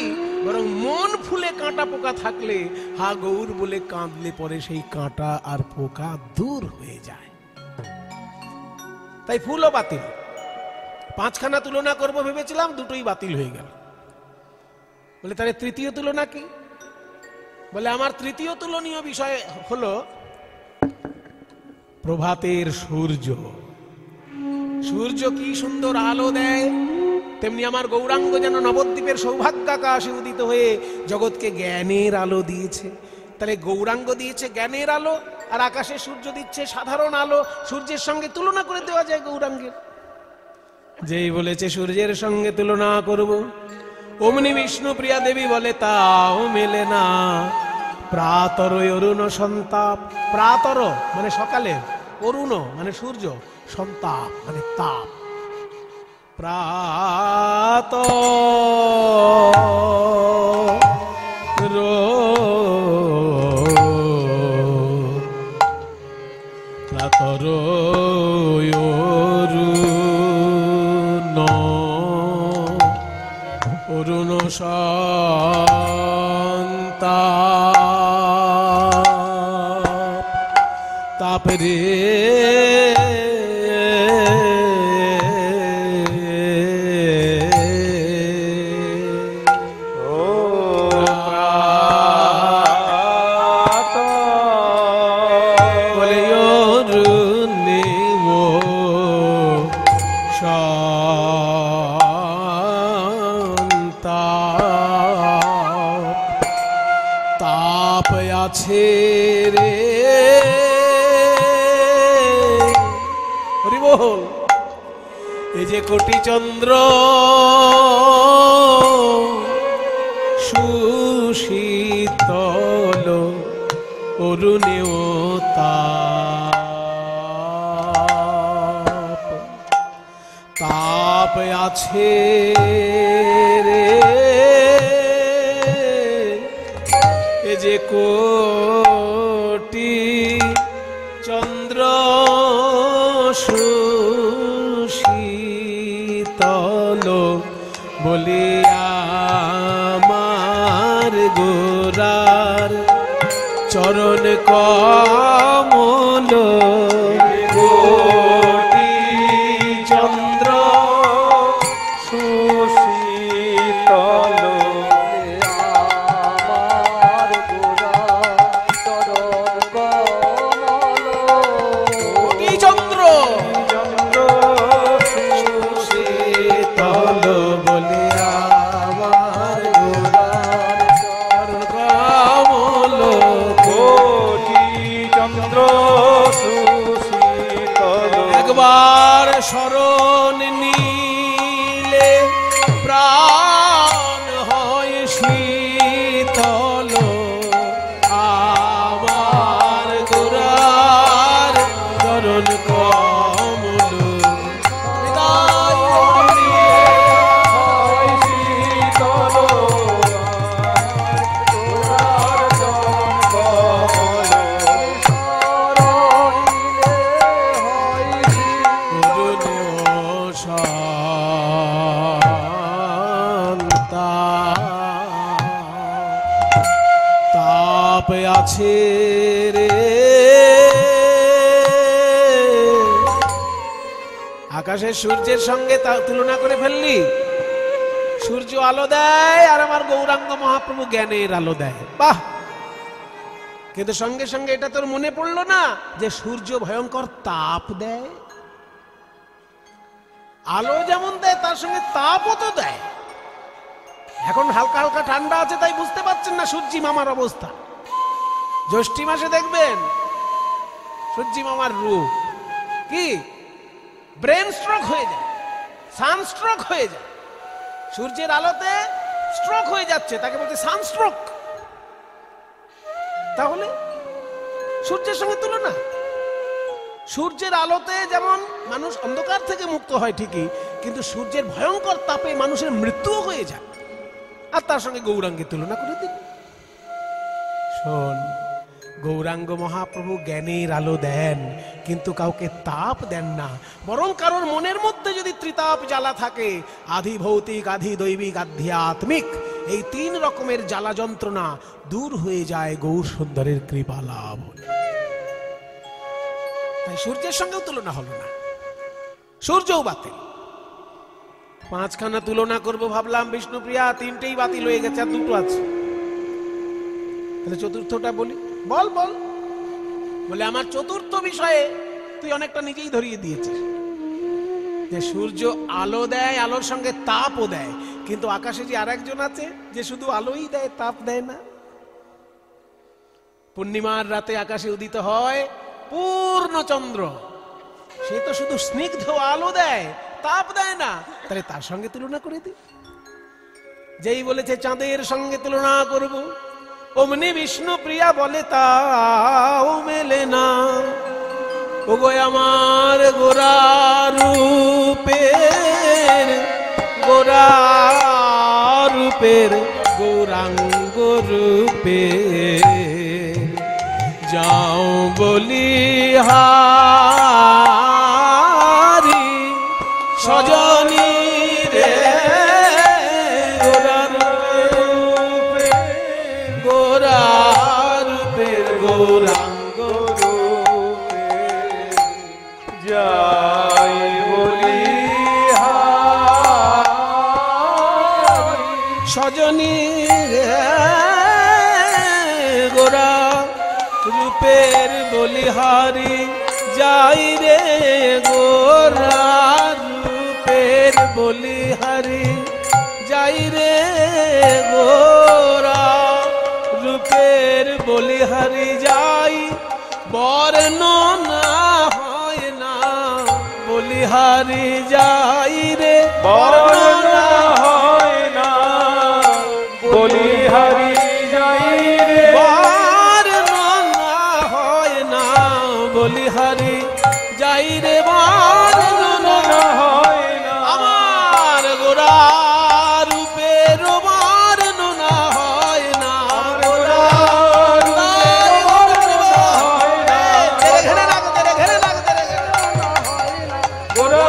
বরং মন ফুলে কাঁটা পোকা থাকলে হা গৌর বলে কাঁদলে পরে সেই কাঁটা আর পোকা দূর হয়ে যায়। তাই ফুলও বাতিল। 5খানা তুলনা করব ভেবেছিলাম, 2টোই বাতিল হয়ে গেল। বলে তাহলে তৃতীয় তুলনা কি? বলে আমার তৃতীয় তুলনীয় বিষয় হলো প্রভাতের সূর্য। সূর্য কি সুন্দর আলো দেয়, তেমনি আমার গৌরাঙ্গ যেন নবদ্বীপের সৌভাগ্যাকাশে উদিত হয়ে জগৎকে জ্ঞানের আলো দিয়েছে। তাহলে গৌরাঙ্গ দিয়েছে জ্ঞানের আলো, আর আকাশে সূর্য দিচ্ছে সাধারণ আলো। সূর্যের সঙ্গে তুলনা করে দেওয়া যায় গৌরাঙ্গের? যেই বলেছে সূর্যের সঙ্গে তুলনা করব, অমনি বিষ্ণু প্রিয়া দেবী বলে তাও মেলে না। প্রাতর অরুণ সন্তাপ, প্রাতর মানে সকালে, অরুণ মানে সূর্য, সন্তাপ মানে তাপ। প্রাতর অরুণ সন্তাপ তাপরে আছে রে হরি বল। এই যে কোটি চন্দ্র সুশীতল অরুণেও তাপ, তাপ আছে রে যে কোটি চন্দ্র সুশীতল বলে আমার গোরার চরণ কমল। কোটি চন্দ্র সুশীতল একবার শরণ নিলে প্রাণ হয় শীতল আমার গোরার চরণ কমল। তাপ আছে রে আকাশের সূর্যের সঙ্গে তা তুলনা করে ফেললি। সূর্য আলো দেয় আর আমার গৌরাঙ্গ মহাপ্রভু জ্ঞানের আলো দেয়, বাহ। কিন্তু সঙ্গে সঙ্গে এটা তোর মনে পড়লো না যে সূর্য ভয়ঙ্কর তাপ দেয়? আলো যেমন দেয় তার সঙ্গে তাপও তো দেয়। এখন হালকা হালকা ঠান্ডা আছে তাই বুঝতে পারছেন না সূর্যি মামার অবস্থা। জ্যৈষ্ঠী মাসে দেখবেন সূর্যি মামার রূপ কি, ব্রেন স্ট্রোক হয়ে যায়, সানস্ট্রোক হয়ে যায়। সূর্যের আলোতে স্ট্রোক হয়ে যাচ্ছে, তাকে বলছে সানস্ট্রোক। তাহলে সূর্যের সঙ্গে তুলনা। সূর্যের আলোতে যেমন মানুষ অন্ধকার থেকে মুক্ত হয় ঠিকই, কিন্তু সূর্যের ভয়ঙ্কর তাপে মানুষের মৃত্যুও হয়ে যায়। আর তার সঙ্গে গৌরাঙ্গের তুলনা করে দিন। শোন, গৌরাঙ্গ মহাপ্রভু জ্ঞানের আলো দেন, কিন্তু কাউকে তাপ দেন না। বরং কারোর মনের মধ্যে যদি ত্রিতাপ জ্বালা থাকে, আধি ভৌতিক, আধি দৈবিক, আধ্যাত্মিক, এই 3 রকমের জ্বালা যন্ত্রণা দূর হয়ে যায় গৌর সুন্দরের কৃপা লাভ হলে। তাই সূর্যের সঙ্গেও তুলনা হলো না, সূর্যও বাতিল। 5খানা তুলনা করব ভাবলাম, বিষ্ণুপ্রিয়া 3টেই বাতিল হয়ে গেছে, আর 2টো আছে। তাহলে চতুর্থটা বলি। বল বল। বলে আমার চতুর্থ বিষয়ে তুই অনেকটা নিজেই ধরিয়ে দিয়েছিস, যে সূর্য আলো দেয়, আলোর সঙ্গে তাপও দেয়, কিন্তু আকাশে যে আরেকজন আছে যে শুধু আলোই দেয়, তাপ দেয় না। পূর্ণিমার রাতে আকাশে উদিত হয় পূর্ণচন্দ্র, সে তো শুধু স্নিগ্ধ আলো দেয়, তাপ দেয় না। তাহলে তার সঙ্গে তুলনা করে দি। যেই বলেছে চাঁদের সঙ্গে তুলনা করব, অমনি বিষ্ণু প্রিয়া বলে তাও মেলে না। ওগো আমার গোরা রূপের, গোরা রূপের, গৌরাঙ্গ রূপের যাও বলিহারি সজনী রে। গোরা রূপের, গৌরাঙ্গ রূপের যাই বলিহারি সজনী রে। গোরা রূপের বলিহারি যাই রে, গোরা রূপের বলিহারি যাই রে, গোরা রূপের বলিহারি যাই। বর্ণনা হয় না বলিহারি যাই রে, বর্ণনা হয় না বলিহারি যাই রে, বর্ণনা হয় না বলিহারি যাই রে, বর্ণনা হয় না। আমার গোরা রূপের বর্ণনা হয় না, গোরা রূপের বর্ণনা হয় না। ঘেরে লাগতে রে, ঘেরে লাগতে রে, গোরা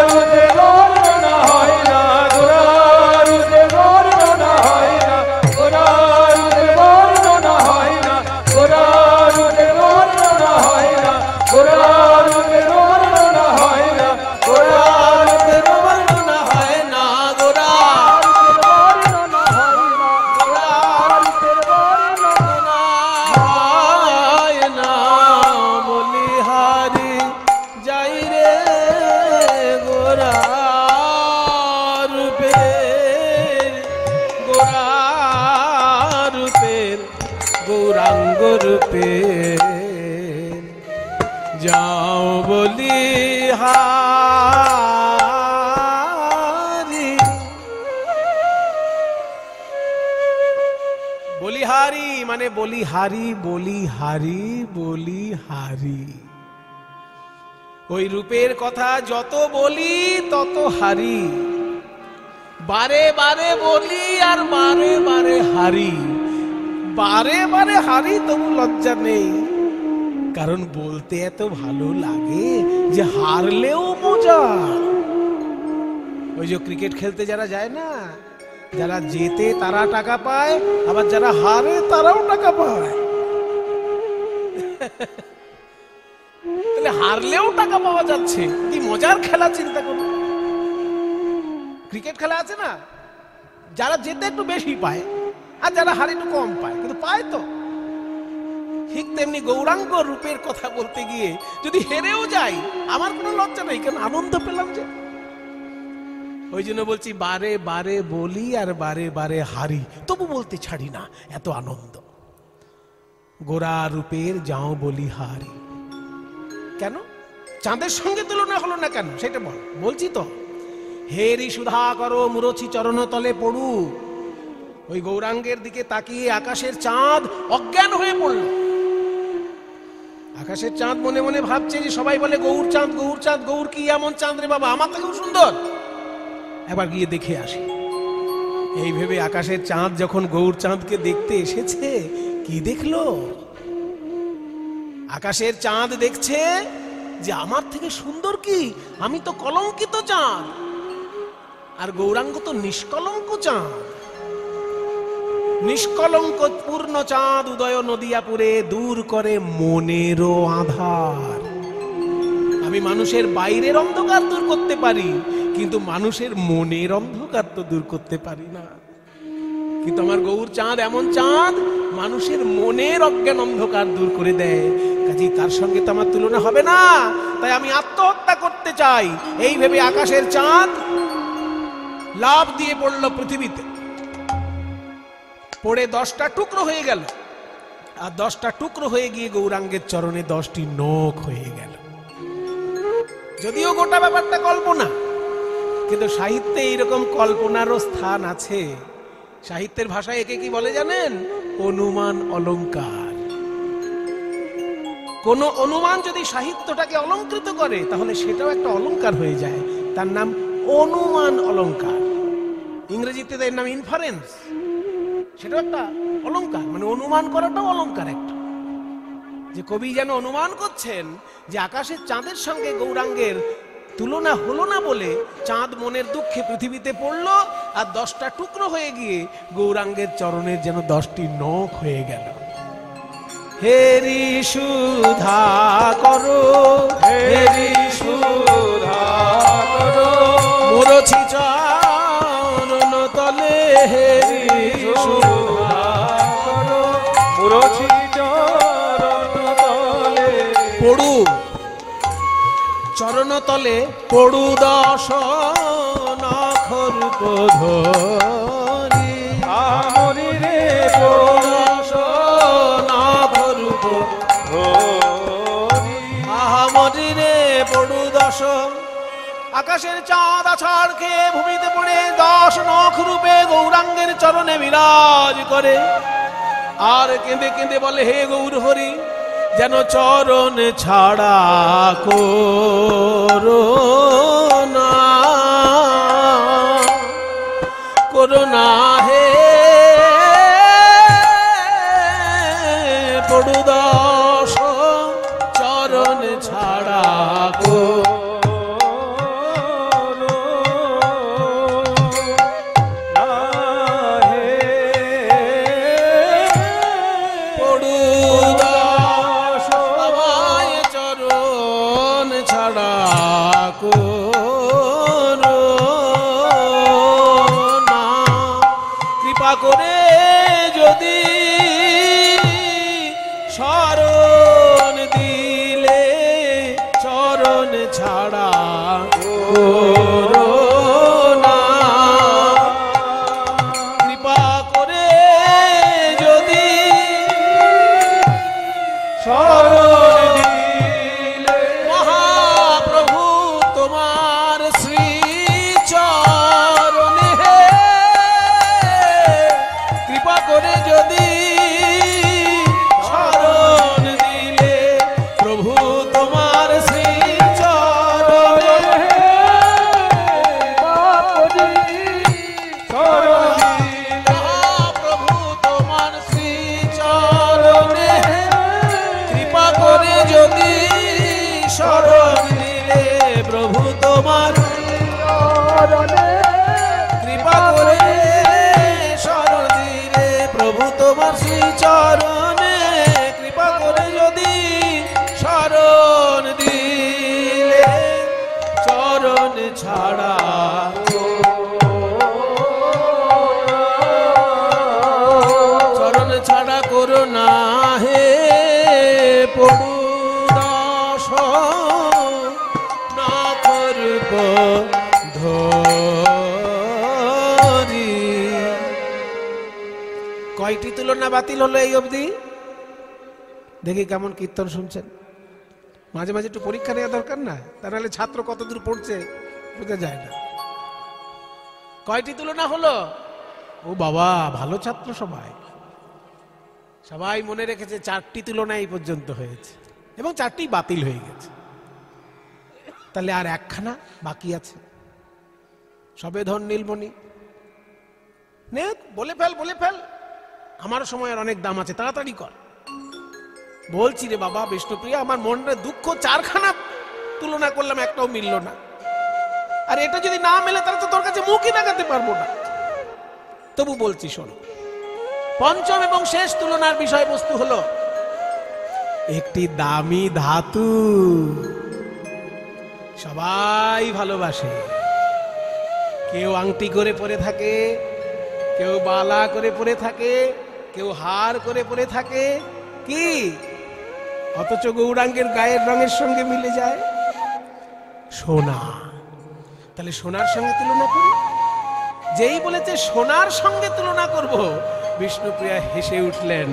রূপের বর্ণনা হয় না, গোরা রূপের বর্ণনা হয় না, গোরা রূপের বর্ণনা হয় না, গোরা রূপের বর্ণনা হয় না, গোরা রূপের বর্ণনা হয় না, গোরা রূপের বর্ণনা হয় না, গোরা রূপের বর্ণনা হয় না বলিহারি যাই রে, গোরা রূপের, গোরা রূপের, গৌরাঙ্গ রূপের যাও বলিহারি। বলিহারি মানে বলিহারি, বলিহারি, বলিহারি। ওই রূপের কথা যত বলি তত হারি, বারে বারে বলি আর বারে বারে হারি। বারে বারে হারি তবু লজ্জা নেই, কারণ বলতে এত ভালো লাগে যে হারলেও মজা। ওই যে ক্রিকেট খেলতে যারা যায় না, যারা জেতে তারা টাকা পায়, আবার যারা হারে তারাও টাকা পায়। তাহলে হারলেও টাকা পাওয়া যাচ্ছে, কি মজার খেলা চিন্তা করুন। ক্রিকেট খেলা আছে না, যারা জেতে একটু বেশি পায় আর যারা হারে একটু কম পায়, কিন্তু পায় তো। ঠিক তেমনি গৌরাঙ্গ রূপের কথা বলতে গিয়ে যদি হেরেও যাই আমার কোনো লজ্জা নেই, কেন আনন্দ পেলাম যে। ওই জন্য বলছি বারে বারে বলি আর বারে বারে হারি, তবু বলতে ছাড়ি না, এত আনন্দ। গোরা রূপের যাও বলি হারি। কেন চাঁদের সঙ্গে তুলনা হলো না কেন সেটা বলছি তো। হেরি সুধা করো মুরছি চরণ তলে পড়ু। ওই গৌরাঙ্গের দিকে তাকিয়ে আকাশের চাঁদ অজ্ঞান হয়ে পড়ল। আকাশের চাঁদ মনে মনে ভাবছে যে সবাই বলে গৌর চাঁদ, গৌর চাঁদ, গৌর কি এমন চাঁদ রে বাবা, আমার থেকেও সুন্দর, একবার গিয়ে দেখে আসি। এই ভেবে আকাশের চাঁদ যখন গৌর চাঁদকে দেখতে এসেছে, কি দেখলো? আকাশের চাঁদ দেখছে যে আমার থেকে সুন্দর কি, আমি তো কলঙ্কিত চাঁদ, আর গৌরাঙ্গ তো নিষ্কলঙ্ক চাঁদ। নিষ্কলঙ্ক পূর্ণ চাঁদ উদয় নদিয়াপুরে, দূর করে মনেরও আধার। আমি মানুষের বাইরের অন্ধকার দূর করতে পারি, কিন্তু মানুষের মনের অন্ধকার তো দূর করতে পারি না। কিন্তু আমার গৌর চাঁদ এমন চাঁদ, মানুষের মনের অজ্ঞান অন্ধকার দূর করে দেয়। কাজেই তার সঙ্গে তো আমার তুলনা হবে না, তাই আমি আত্মহত্যা করতে চাই। এই ভেবে আকাশের চাঁদ লাফ দিয়ে পড়ল পৃথিবীতে, পড়ে 10টা টুকরো হয়ে গেল। আর 10টা টুকরো হয়ে গিয়ে গৌরাঙ্গের চরণে 10টি নখ হয়ে গেল। যদিও গোটা ব্যাপারটা কল্পনা, কিন্তু সাহিত্যে এইরকম কল্পনারও স্থান আছে। সাহিত্যের ভাষায় একে কি বলে জানেন? অনুমান অলংকার। কোন অনুমান যদি সাহিত্যটাকে অলংকৃত করে, তাহলে সেটাও একটা অলংকার হয়ে যায়, তার নাম অনুমান অলংকার। ইংরেজিতে এর নাম ইনফারেন্স। সেটাও একটা অলংকার, মানে অনুমান করাটাও অলংকার একটা। যে কবি যেন অনুমান করছেন যে আকাশের চাঁদের সঙ্গে গৌরাঙ্গের তুলনা হলো না বলে চাঁদ মনের দুঃখে পৃথিবীতে পড়লো, আর 10টা টুকরো হয়ে গিয়ে গৌরাঙ্গের চরণের যেন 10টি নখ হয়ে গেল। হেরি সুধা করো, হেরি সুধা করো মুরছি চরণ তলে, হেরি সুধা করো মুরছি চরণ তলে পড়ু। চরণ তলে পড়ু 10 নখর ধরি, আমরি রে পড়ু 10 নখর ধরি, আমরি রে পড়ু 10। আকাশের চাঁদ আছাড় খেয়ে ভূমিতে পড়ে 10 নখ রূপে গৌরাঙ্গের চরণে বিরাজ করে, আর কেঁদে কেঁদে বলে, হে গৌর হরি, যেন চরণ ছাড়া করোনা, করোনা হে পড়ু 10 চরণ ছাড়া করে যদি শরণ দিলে, চরণ ছাড়া করোনা। কৃপা করে যদি শরণ দিলে, মহাপ্রভু তোমার শ্রী চরণে, কৃপা করে যদি শরণ দিলে, প্রভু তোমার শ্রী চরণে, প্রভু তোমার শ্রী চরণে, কৃপা করে যদি শরণ দিলে, প্রভু তোমার চরণে, কৃপা করে শরণ দিলে, প্রভু তোমার শ্রী চরণে, কৃপা করে যদি শরণ দিলে, চরণ ছাড়া চরণ ছাড়া করো না হে পড়ু 10 নখর ধরি। কয়টি তুলনা বাতিল হলো এই অবধি? দেখি কেমন কীর্তন শুনছেন। মাঝে মাঝে একটু পরীক্ষা নেওয়া দরকার না, তা নাহলে ছাত্র কতদূর পড়ছে বোঝা যায় না। কয়টি তুলনা হলো? ও বাবা, ভালো ছাত্র সবাই, সবাই মনে রেখেছে 4টি তুলনা এই পর্যন্ত হয়েছে এবং 4টি বাতিল হয়ে গেছে। তাহলে আর একখানা বাকি আছে, সবে ধন নীলমণি। নে, বলে ফেল বলে ফেল, আমার সময়ের অনেক দাম আছে, তাড়াতাড়ি কর। বলছি রে বাবা বিষ্ণুপ্রিয়া, আমার মনের দুঃখ, 4খানা তুলনা করলাম, একটাও মিলল না। আর এটা যদি না মেলে তাহলে তো তোর কাছে মুখই দেখাতে পারবো না। তবু বলছি শোন, পঞ্চম এবং শেষ তুলনার বিষয়বস্তু হলো একটি দামি ধাতু সবাই ভালোবাসে। কেউ আংটি করে পরে থাকে, কেউ বালা করে পরে থাকে, কেউ হার করে পরে থাকে, কি অথচ গৌরাঙ্গের গায়ের রঙের সঙ্গে মিলে যায় সোনা। তাহলে সোনার সঙ্গে তুলনা করি। যেই বলেছে সোনার সঙ্গে তুলনা করব, বিষ্ণুপ্রিয়া হেসে উঠলেন,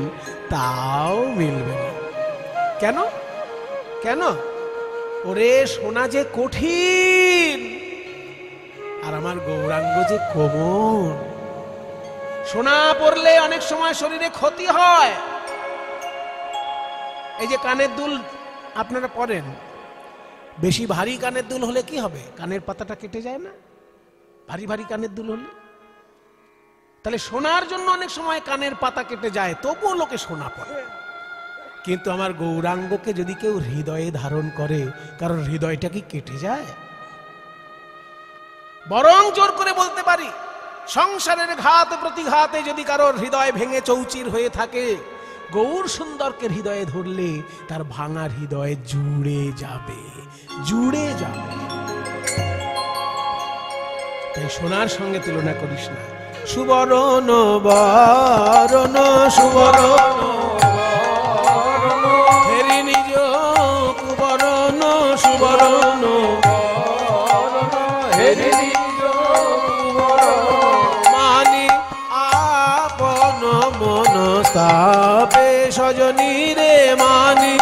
তাও মিলবে না। কেন কেন? ওরে সোনা যে কঠিন, আর আমার গৌরাঙ্গ যে কোমল। সোনা পরলে অনেক সময় শরীরে ক্ষতি হয়। এই যে কানের দুল আপনারা পরেন, বেশি ভারী কানের দুল হলে কি হবে? কানের পাতাটা কেটে যায় না ভারী ভারী কানের দুল হলে? তাহলে সোনার জন্য অনেক সময় কানের পাতা কেটে যায়, তবুও লোকে সোনা পরে। কিন্তু আমার গৌরাঙ্গকে যদি কেউ হৃদয়ে ধারণ করে, কারণ হৃদয়টা কি কেটে যায়? বরং জোর করে বলতে পারি, সংসারের ঘাত প্রতিঘাতে যদি কারোর হৃদয় ভেঙে চৌচির হয়ে থাকে, গৌর সুন্দরকে হৃদয়ে ধরলে তার ভাঙা হৃদয় জুড়ে যাবে, জুড়ে যাবে। তাই সোনার সঙ্গে তুলনা করিস না। সুবরণ বরণ সুবরণ হেরি নিজ কুবরণ সুবরণ হেরি নিজ মানি আপন মনস্তাপে সজনী রে, মানি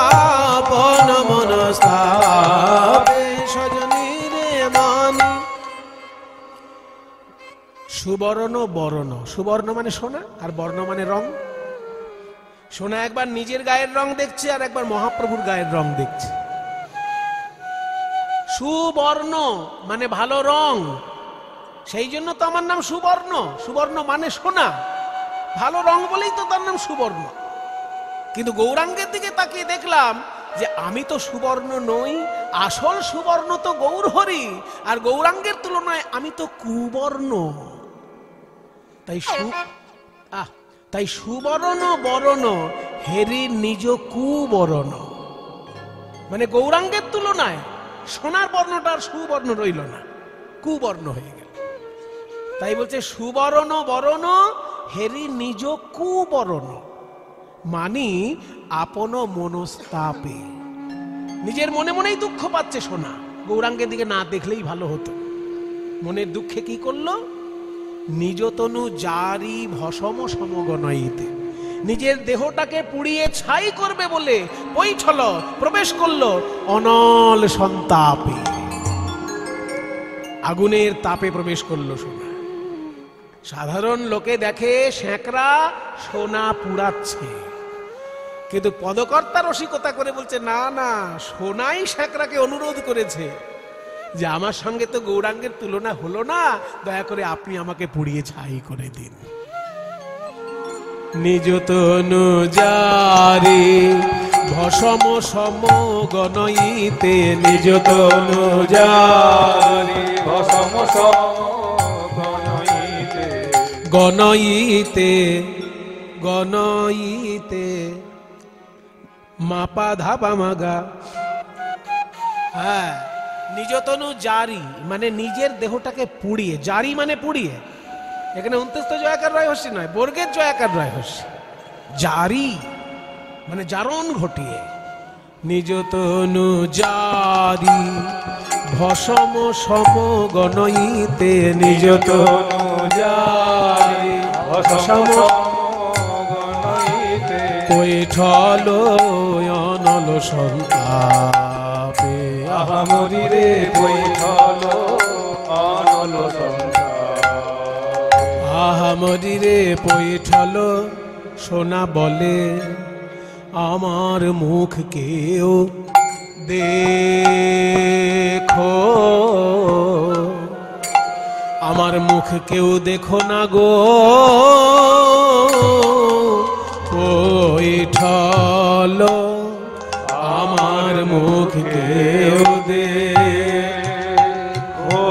আপন মনস্তাপে সজনী রে মানি। সুবর্ণ বর্ণ, সুবর্ণ মানে সোনা, আর বর্ণ মানে রং। সোনা একবার নিজের গায়ের রং দেখছে, আর একবার মহাপ্রভুর গায়ের রং দেখছে। সুবর্ণ মানে ভালো রং, সেই জন্য তো আমার নাম সুবর্ণ। সুবর্ণ মানে সোনা, ভালো রং বলেই তো তার নাম সুবর্ণ। কিন্তু গৌরাঙ্গের দিকে তাকিয়ে দেখলাম যে আমি তো সুবর্ণ নই, আসল সুবর্ণ তো গৌরহরি, আর গৌরাঙ্গের তুলনায় আমি তো কুবর্ণ। তাই সুবর্ণ বরণ হেরি নিজ কুবরণ, মানে গৌরাঙ্গের তুলনায় সোনার বর্ণটা আর সুবর্ণ রইল না, কুবর্ণ হয়ে গেল। তাই বলছে সুবর্ণ বরণ হেরি নিজ কুবরণ, মানি আপন মনস্তাপে। নিজের মনে মনেই দুঃখ পাচ্ছে সোনা, গৌরাঙ্গের দিকে না দেখলেই ভালো হতো। মনের দুঃখে কি করলো? নিজ তনু জারি ভসম সমগণইতে, নিজের দেহটাকে পুড়িয়ে ছাই করবে বলে পৈঠল প্রবেশ করলো অনল সন্তাপে। আগুনের তাপে প্রবেশ করলো সোনা। সাধারণ লোকে দেখে স্যাঁকড়া সোনা পুড়াচ্ছে, কিন্তু পদকর্তা রসিকতা করে বলছে না না, সোনাই স্যাঁকড়াকে অনুরোধ করেছে যে আমার সঙ্গে তো গৌরাঙ্গের তুলনা হলো না, দয়া করে আপনি আমাকে পুড়িয়ে ছাই করে দিন। নিজ তনু জারি ভসম সমগণইতে, নিজ তনু জারি ভসম সমগণইতে, গণইতে গণইতে মাপা ধাপা মাগা। হ্যাঁ, নিজ তনু জারি মানে নিজের দেহটাকে পুড়িয়ে, জারি মানে পুড়িয়ে, এখানে 29 জয়াকার রয় হস্যি নয়, বর্গের জয়াকার রয় হস্যি। জারি মানে জারণ ঘটিয়ে। নিজ তনু জারি ভসম সমগণইতে, নিজ তনু জারি ভসম কৈঠল অনল সন্তাপে, আহা মরি রে কৈঠল অনল সন্তাপ। আহা মরি রে কৈঠল সোনা বলে, আমার মুখ কেউ দেখো, আমার মুখ কেউ দেখো না গো কৈঠল, আমার মুখ কেউ দেখো।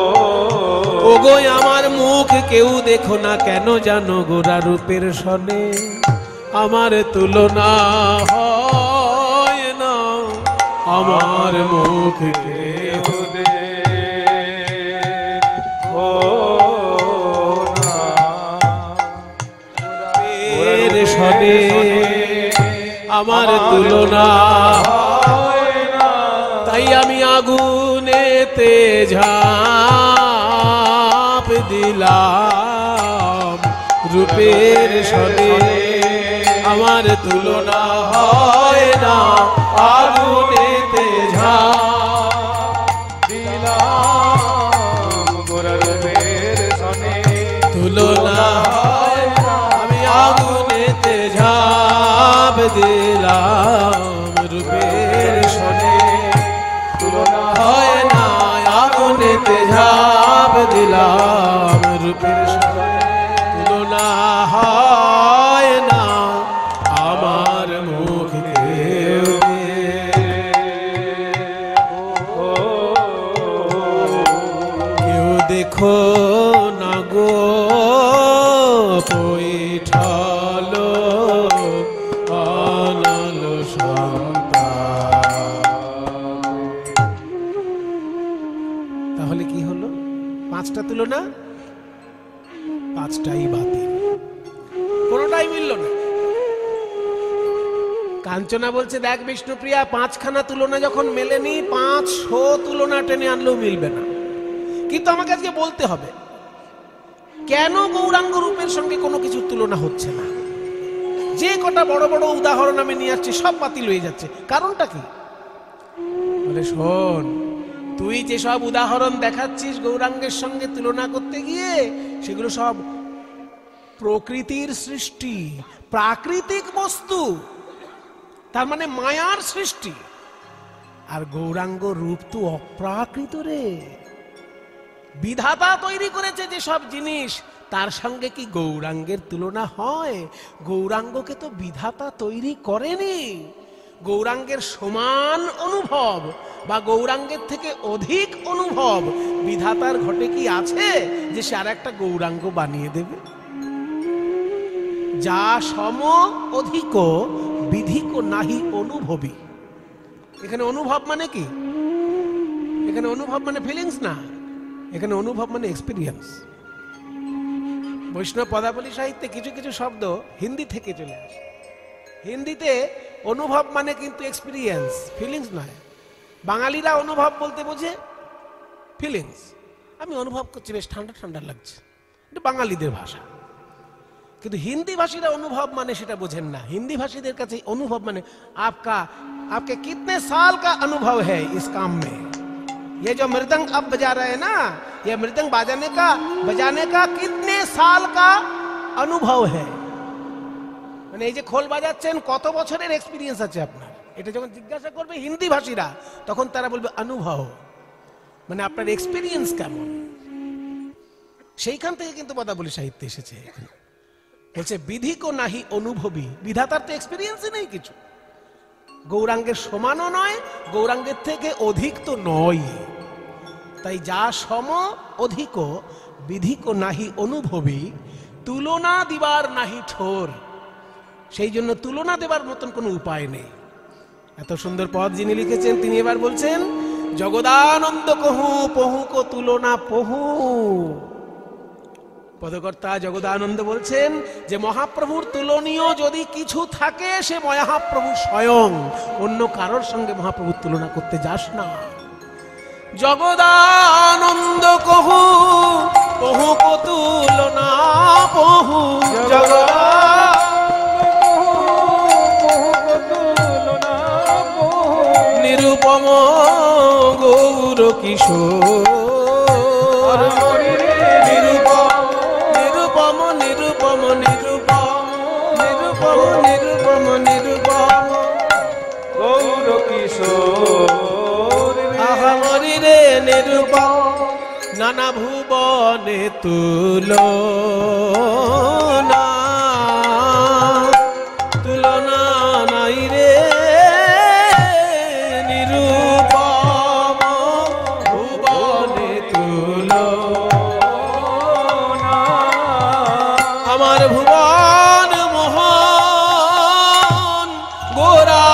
ও গো আমার মুখ কেউ দেখো না, কেন জানো গোরা রূপের সনে আমার তুলনা হয় না, আমার মুখ কেউ দেখো না। রূপের সনে আমার তুলনা হয় না, তাই আমি আগুনেতে ঝাঁপ দিলাম। রূপের সনে আমার তুলনা হয় না, আগুনেতে ঝাঁপ দিলাম। গোরা রূপের সনে তুলনা হয় না, আমি আগুনেতে ঝাঁপ দিলাম। রূপের সনে তুলনা হয় না, আগুনেতে ঝাঁপ দিলাম। রূপের সনে তুলনা হয় না, আমার মুখ কেউ কেউ দেখো না গো কৈঠল অনল সন্তাপ। তাহলে কি হলো? পাঁচটা তুলনা, পাঁচটাই বাতিল, কোনোটাই মিলল না। কাঞ্চনা বলছে, দেখ বিষ্ণুপ্রিয়া, পাঁচখানা তুলনা যখন মেলেনি, 500 তুলনা টেনে আনলেও মিলবে না। কিন্তু আমাকে আজকে বলতে হবে কেন গৌরাঙ্গ রূপের সঙ্গে কোনো কিছু তুলনা হচ্ছে না। যে কটা বড় বড় উদাহরণ আমি নিয়ে আসছি সব বাতিল হয়ে যাচ্ছে, কারণটা কি? বলে, শোন, তুই যে সব উদাহরণ দেখাচ্ছিস গৌরাঙ্গের সঙ্গে তুলনা করতে গিয়ে, সেগুলো সব প্রকৃতির সৃষ্টি, প্রাকৃতিক বস্তু, তার মানে মায়ার সৃষ্টি। আর গৌরাঙ্গ রূপ তো অপ্রাকৃত রে, বিধাতা তৈরি করেছে যে সব জিনিস, তার সঙ্গে কি গৌরাঙ্গের তুলনা হয়? গৌরাঙ্গকে তো বিধাতা তৈরি করেনি। গৌরাঙ্গের সমান অনুভব বা গৌরাঙ্গের থেকে অধিক অনুভব বিধাতার ঘটে কি আছে যে সে আর একটা গৌরাঙ্গ বানিয়ে দেবে? যা সম অধিক বিধিক নাহি অনুভবী। এখানে অনুভব মানে কি? এখানে অনুভব মানে ফিলিংস না, এখানে অনুভব মানে এক্সপিরিয়েন্স। বৈষ্ণব পদাবলী সাহিত্যে কিছু কিছু শব্দ হিন্দি থেকে চলে আসে। হিন্দিতে অনুভব মানে কিন্তু এক্সপিরিয়েন্স, ফিলিংস নয়। বাঙালিরা অনুভব বলতে বোঝে ফিলিংস। আমি অনুভব করছি বেশ ঠান্ডা ঠান্ডা লাগছে, এটা বাঙালিদের ভাষা। কিন্তু হিন্দি ভাষীরা অনুভব মানে সেটা বোঝেন না। হিন্দি ভাষীদের কাছে অনুভব মানে आपके कितने साल का अनुभव है इस काम में? ये जो मृदंग अब बजा रहे हैं ना, ये मृदंग बजाने का कितने साल का अनुभव है? মানে এই যে খোল বাজাচ্ছেন, কত বছরের এক্সপিরিয়েন্স আছে আপনার? এটা যখন জিজ্ঞাসা করবে হিন্দি ভাষীরা, তখন তারা বলবে অনুভব, মানে আপনার এক্সপিরিয়েন্স কেমন। সেইখান থেকে কিন্তু পদাবলী সাহিত্য এসেছে। বলছে বিধিক নাহি অনুভবী, বিধাতার তো এক্সপিরিয়েন্সই নেই কিছু। গৌরাঙ্গের সমানও নয়, গৌরাঙ্গের থেকে অধিক তো নয়। তাই যা সম অধিক বিধিক নাহি অনুভবী, তুলনা দিবার নাহি ঠোর। সেই জন্য তুলনা দেবার মতন কোনো উপায় নেই। এত সুন্দর পদ যিনি লিখেছেন, তিনি এবার বলছেন, জগদানন্দ কহু পহু কো তুলনা পহু। পদকর্তা জগদানন্দ বলছেন যে মহাপ্রভুর তুলনীয় যদি কিছু থাকে, সে মহাপ্রভু স্বয়ং, অন্য কারোর সঙ্গে মহাপ্রভুর তুলনা করতে যাস না। জগদানন্দ কহু পহু কো তুলনা পহু, জগদানন্দ কিশোর মরিরে নিরুপম নিরুপম নিরুপম নিরুপম নিরুপম নিরুপম নিরুপম গৌর কিশোর আহা মরিরে নিরুপম নানা ভুবনে তুলনা তুলনা নাই রে নিরুপম ভুবনে তুলনা আমার ভুবন মোহন গোরা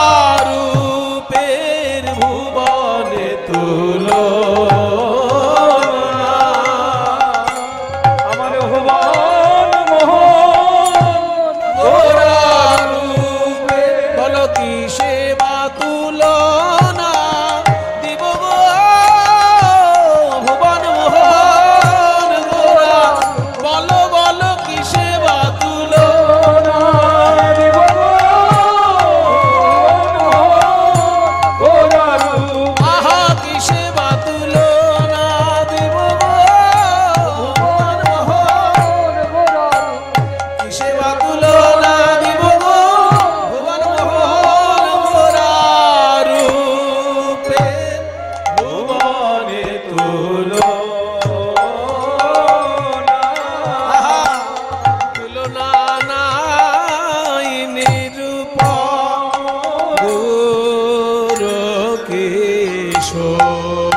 রূপের ভুবনে তুলনা আমার ভুবন মোহন গোরা রূপে বলো কি সেবা তুলনা দিব গো ভুবন মোহন গোরা বলো বলো কি সেবা তুলনা দিব গোরারু আহা কি সেবা তুলনা দিব গো ভুবন মোহন কি সেবা তুলনা দিব গো ভুবন মোহন গোরা রূপে ভুবনে তুলনা আহা তুলনা নাই নিরূপম গৌর কিশোর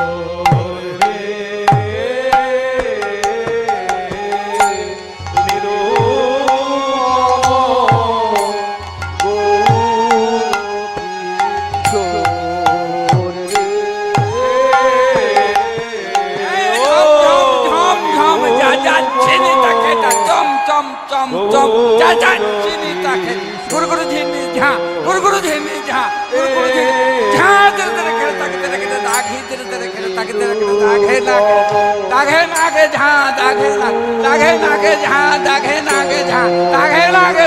ঝম ঝম যা যা চিনি তাকে চম চম চম চম যা যা চিনি তাকে গুরু গুরু ঝিনি ঝা গুরু গুরু ঝিনি ঝা গুরু গুরু ঝিনি ঝা তেরে তেরে খেলে তাকে তেরে খেলে দাঘি তেরে তেরে খেলে তাকে তেরে খেলে দাঘে নাগে ঝা দাঘে নাগে ঝা দাঘে নাগে ঝা দাঘে নাগে ঝা দাঘে নাগে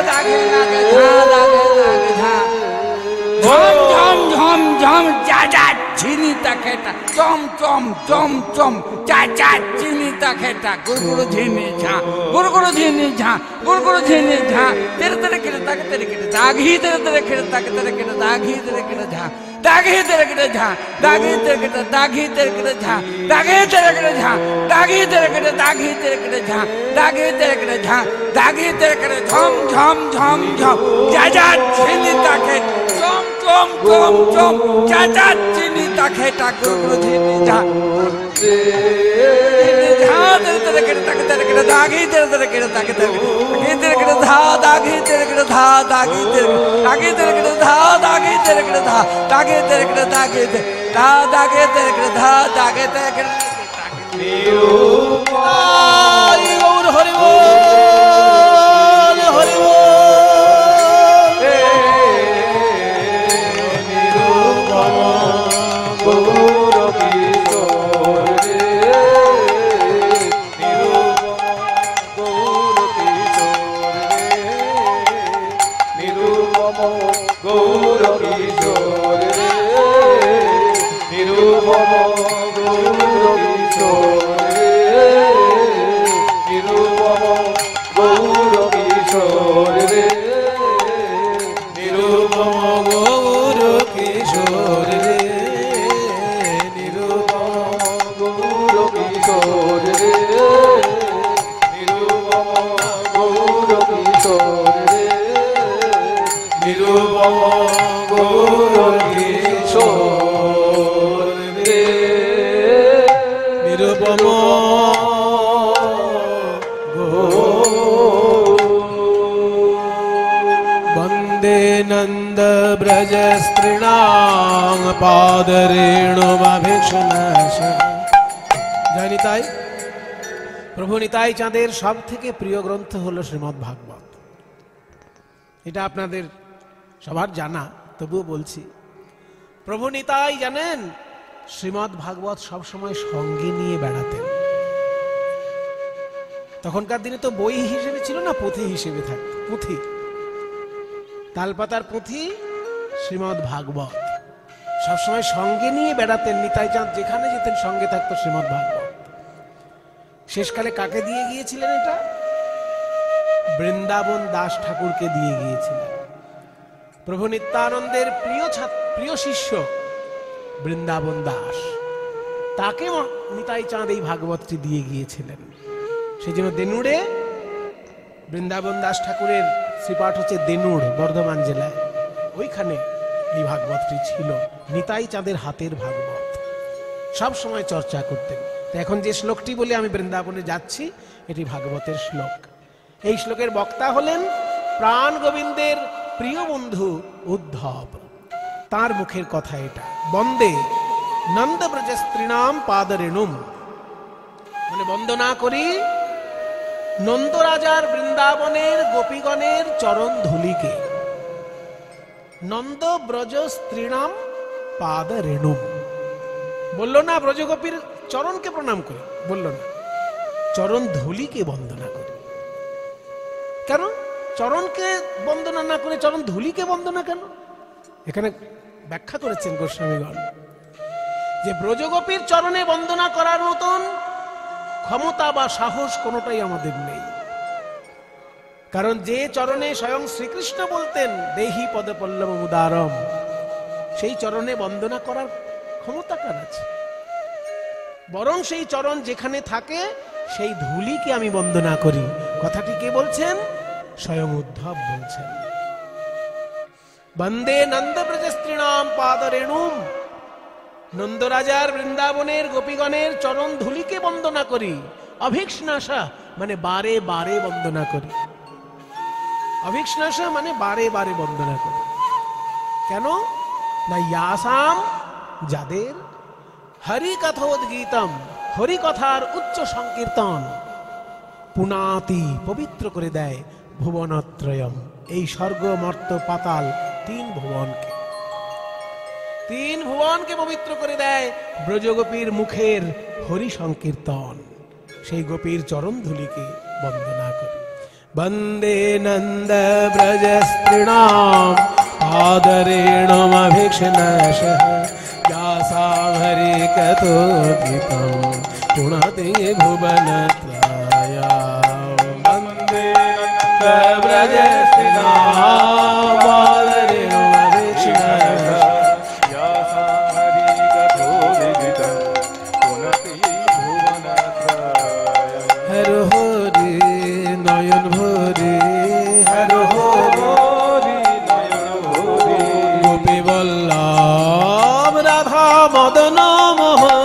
ঝা ঝম ঝম ঝম ঝম যা যা চিনি তাকেটা চম চম চম চম চা চা চিনি তাকেটা গুরু গুরু ঝিনি ঝা গুরু গুরু ঝিনি ঝা গুরু গুরু ঝিনি ঝা তেরে তেরে কেটে তাকে তেরে কেটে দাঘি তেরে তেরে কেটে তাকে তেরে কেটে দাঘি তেরে কেটে ঝা দাঘি তেরে কেটে ঝা দাঘি তেরে কেটে দাঘি তেরে কেটে ঝা দাঘি তেরে কেটে ঝা দাঘি তেরে কেটে দাঘি তেরে কেটে ঝা দাঘি তেরে কেটে ঝা দাঘি তেরে কেটে ঝম ঝম ঝম ঝম যা যা চিনি তাকে চম চম চম চম যা যা চিনি তাকে গুরু গুরু ঝিনি ঝা ঝা তেরে তেরে কেটে তাকে তেরে কেটে দাঘি তেরে তেরে কেটে তাকে তেরে কেটে ধা দাঘি তেরে কেটে ধা দাঘি তেরে কেটে ধা দাঘি তেরে কেটে ধা দাঘি তেরে কেটে দাঘি তেরে ধা দাঘি তেরে কেটে ধা দাঘি তেরে কেটে আই গৌর হরি বল হরি বল গৌর কিশোর নিরুপম গৌর কিশোর নিরুপম গৌর কিশোর নিরুপম গৌর কিশোর নিরুপম গৌর কিশোর রে নিরুপম গৌর কিশোর নিরুপম গৌর কিশোর নিরুপম গৌর কিশোর রে নিরুপম বন্দে নন্দ ব্রজ স্ত্রীণাং পাদরেণুমভিষ্ণশ জয় নিতাই। প্রভু নিতাই চাঁদের সব থেকে প্রিয় গ্রন্থ হলো শ্রীমদ্ ভাগবত। এটা আপনাদের সবার জানা, তবুও বলছি। প্রভু নিতাই জানেন শ্রীমদ্ ভাগবত সবসময় সঙ্গে নিয়ে বেড়াতেন। তখনকার দিনে তো বই হিসেবে ছিল না, পুঁথি হিসেবে থাকতো। পুঁথি, তালপাতার পুঁথি শ্রীমদ্ ভাগবত সবসময় সঙ্গে নিয়ে বেড়াতেন নিতাই চাঁদ, যেখানে যেতেন সঙ্গে থাকতো শ্রীমদ্ ভাগবত। শেষকালে কাকে দিয়ে গিয়েছিলেন এটা? বৃন্দাবন দাস ঠাকুরকে দিয়ে গিয়েছিলেন। প্রভু নিত্যানন্দের প্রিয় শিষ্য বৃন্দাবন দাস, তাকে নিতাই চাঁদ এই ভাগবতটি দিয়ে গিয়েছিলেন। সেই জন্য দেনুড়ে বৃন্দাবন দাস ঠাকুরের শ্রীপাঠ হচ্ছে দেনুড়, বর্ধমান জেলায়, ওইখানে এই ভাগবতটি ছিল। নিতাই চাঁদের হাতের ভাগবত, সব সময় চর্চা করতেন। তো এখন যে শ্লোকটি বলে আমি বৃন্দাবনে যাচ্ছি, এটি ভাগবতের শ্লোক। এই শ্লোকের বক্তা হলেন প্রাণ গোবিন্দের প্রিয় বন্ধু উদ্ধব। তার মুখের কথা এটা। বন্দে নন্দ ব্রজ স্ত্রীণাম পাদরেণুম, মানে বন্দনা করি নন্দরাজার বৃন্দাবনের গোপীগণের চরণ ধুলিকে। নন্দ ব্রজ স্ত্রীণাম পাদরেণুম বললো না ব্রজগোপীর চরণকে প্রণাম করি, বললো না, চরণ ধুলিকে বন্দনা করি। কেন চরণকে বন্দনা না করে চরণ ধুলিকে বন্দনা কেন? এখানে ব্যাখ্যা করেছেন গোস্বামীগণ যে ব্রজগোপীর চরণে বন্দনা করার মতন ক্ষমতা বা সাহস কোনোটাই আমাদের নেই। কারণ যে চরণে স্বয়ং শ্রীকৃষ্ণ বলতেন দেহি পদপল্লব উদারম, সেই চরণে বন্দনা করার ক্ষমতা কার আছে? বরং সেই চরণ যেখানে থাকে সেই ধুলিকে আমি বন্দনা করি। কথাটি কে বলছেন? স্বয়ং উদ্ধব বলছেন। বন্দে নন্দ ব্রজ স্ত্রীণাম পাদরেণুম, নন্দরাজার বৃন্দাবনের গোপীগণের চরণ ধুলিকে বন্দনা করি। অভিক্ষ্ণাসা মানে বারে বারে বন্দনা করি। অভিক্ষ্ণাসা মানে বারে বারে বন্দনা করি। কেন না ইয়াসাম, যাদের হরি কথোদ্গীতম, হরি কথার উচ্চ সংকীর্তন পুনাতি পবিত্র করে দেয় ভুবনত্রয়ম, এই স্বর্গ মর্ত পাতাল তিন ভুবনকে পবিত্র করে দেয় ব্রজগোপীর মুখের হরি সংকীর্তন। সেই গোপীর চরণ ধুলিকে বন্দনা করি। বন্দে নন্দ ব্রজ স্ত্রীণাম পাদরেণুম অভিক্ষ্ণাসঃ, यासां हरि कथोद्गीतं पुनाति भुवनत्रयम्। वन्दे नन्द ब्रज स्त्रीणां पादरेणुम अभिक्ष्णासः, यासां हरि कथोद्गीतं पुनाति भुवनत्रयम्। हर हरि नयन भरि, हर हरि गोपी वल्लभ राधा मदन मोहन।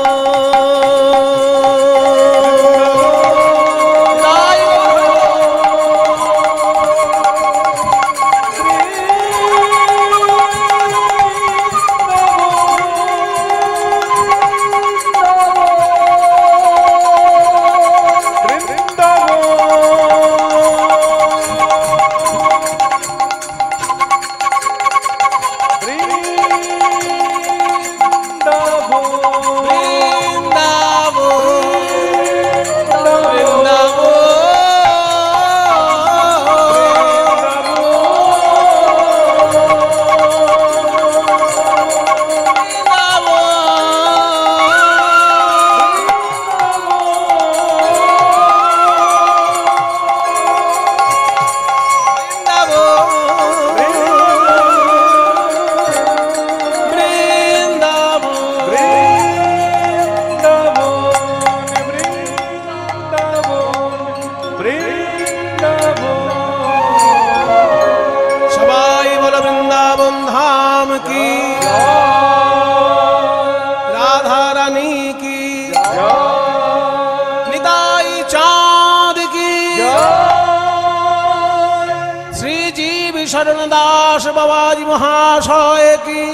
शरणदास बाबाजी महाशय की,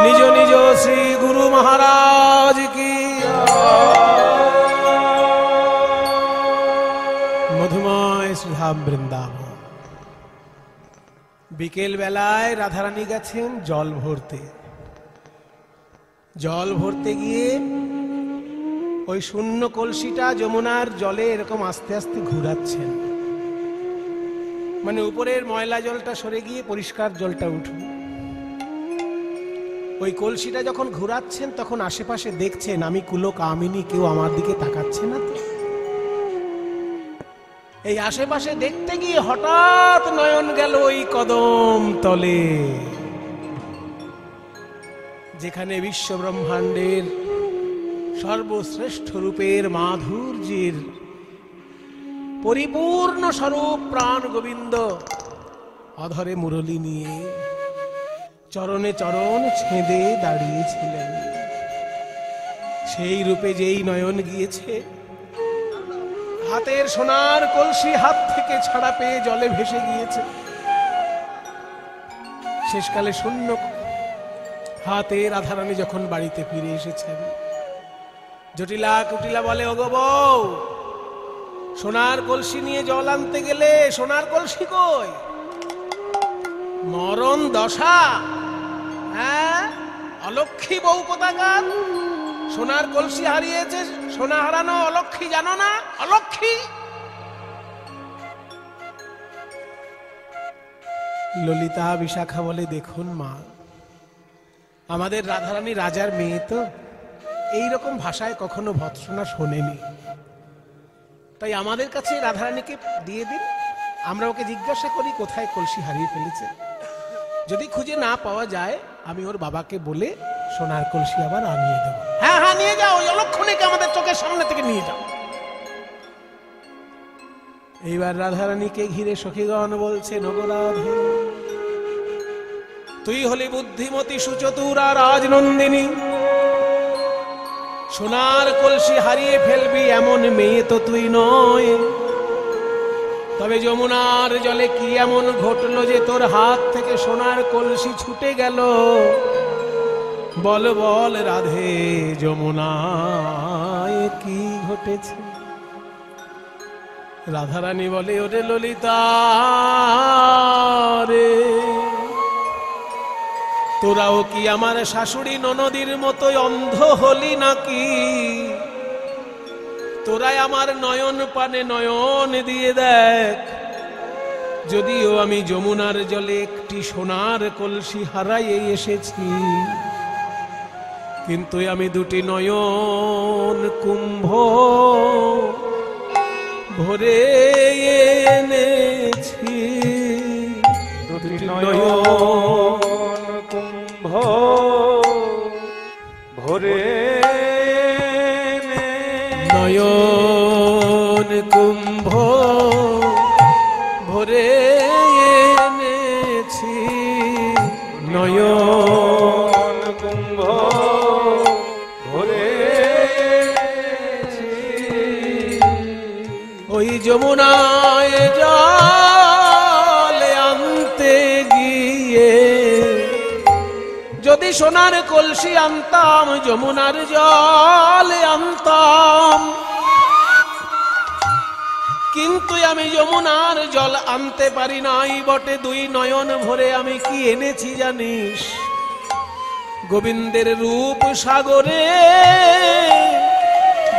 निज निज श्री गुरु महाराज की। मधुमय श्रीधाम बृंदावन। বিকেল বেলায় রাধারানী গেছেন জল ভরতে গিয়ে ওই শূন্য কলসিটা যমুনার জলে এরকম আস্তে আস্তে ঘুরাচ্ছেন, মানে উপরের ময়লা জলটা সরে গিয়ে পরিষ্কার জলটা উঠবে। ওই কলসিটা যখন ঘুরাচ্ছেন তখন আশেপাশে দেখছেন আমি কুলো কামিনী, কেউ আমার দিকে তাকাচ্ছে না তো। এই আশেপাশে দেখতে গিয়ে হঠাৎ নয়ন গেল ওই কদম তলে, যেখানে বিশ্ব ব্রহ্মাণ্ডের সর্বশ্রেষ্ঠ রূপের মাধুর্যের পরিপূর্ণ স্বরূপ প্রাণ গোবিন্দ অধরে মুরলী নিয়ে চরণে চরণ ছেঁদে দাঁড়িয়েছিলেন। সেই রূপে যেই নয়ন গিয়েছে, হাতের সোনার কলসি হাত থেকে ছাড়া পেয়ে জলে ভেসে গিয়েছে। শেষকালে শূন্য হাতে রাধারানী যখন বাড়িতে ফিরে এসেছেন, জটিলা কুটিলা বলে, ওগো বউ, সোনার কলসি নিয়ে জল আনতে গেলে সোনার কলসি কই? মরণ দশা, হ্যাঁ, অলক্ষী বউ কোথাকার, সোনার কলসি হারিয়েছে। সোনা হারানো অলক্ষী জানো না? অলক্ষী। ললিতা বিশাখা বলে, দেখুন মা, আমাদের রাধারানী রাজার মেয়ে তো এইরকম ভাষায় কখনো ভৎসনা শোনেনি, তাই আমাদের কাছে রাধারানীকে দিয়ে দিন, আমরা ওকে জিজ্ঞাসা করি কোথায় কলসি হারিয়ে ফেলেছে। যদি খুঁজে না পাওয়া যায় আমি ওর বাবাকে বলে সোনার কলসি আবার আনিয়ে দেবো। হ্যাঁ হ্যাঁ, নিয়ে যাও, ওই অলক্ষণীকে আমাদের চোখের সামনে থেকে নিয়ে যাও। এইবার রাধারানীকে ঘিরে সখীগণ বলছে, নগরাধে, তুই হলি বুদ্ধিমতী সুচতুরা রাজনন্দিনী, সোনার কলসি হারিয়ে ফেলবি এমন মেয়ে তো তুই নয়। তবে যমুনার জলে কি এমন ঘটলো যে তোর হাত থেকে সোনার কলসি ছুটে গেল? বল বল রাধে, যমুনায় কি ঘটেছে? রাধারানী বলে, ওরে ললিতা রে, তোরাও কি আমার শাশুড়ি ননদীর মতোই অন্ধ হলি নাকি? তোরাই আমার নয়ন পানে নয়ন দিয়ে দেখ, যদিও আমি যমুনার জলে একটি সোনার কলসি হারাইয়ে এসেছি, কিন্তু আমি দুটি নয়ন কুম্ভ ভরে এনেছি। দুটি নয়ন কুম্ভ ভরে, নয়ন কুম্ভ ভরে এনেছি, নয়ন কুম্ভ ভরে ওই যমুনায় জল আনতে গিয়ে যদি সোনার কলসি আনতাম, যমুনার জল আনতাম, কিন্তু আমি যমুনার জল আনতে পারি নাই বটে। দুই নয়ন ভরে আমি কি এনেছি জানিস? গোবিন্দের রূপ সাগরে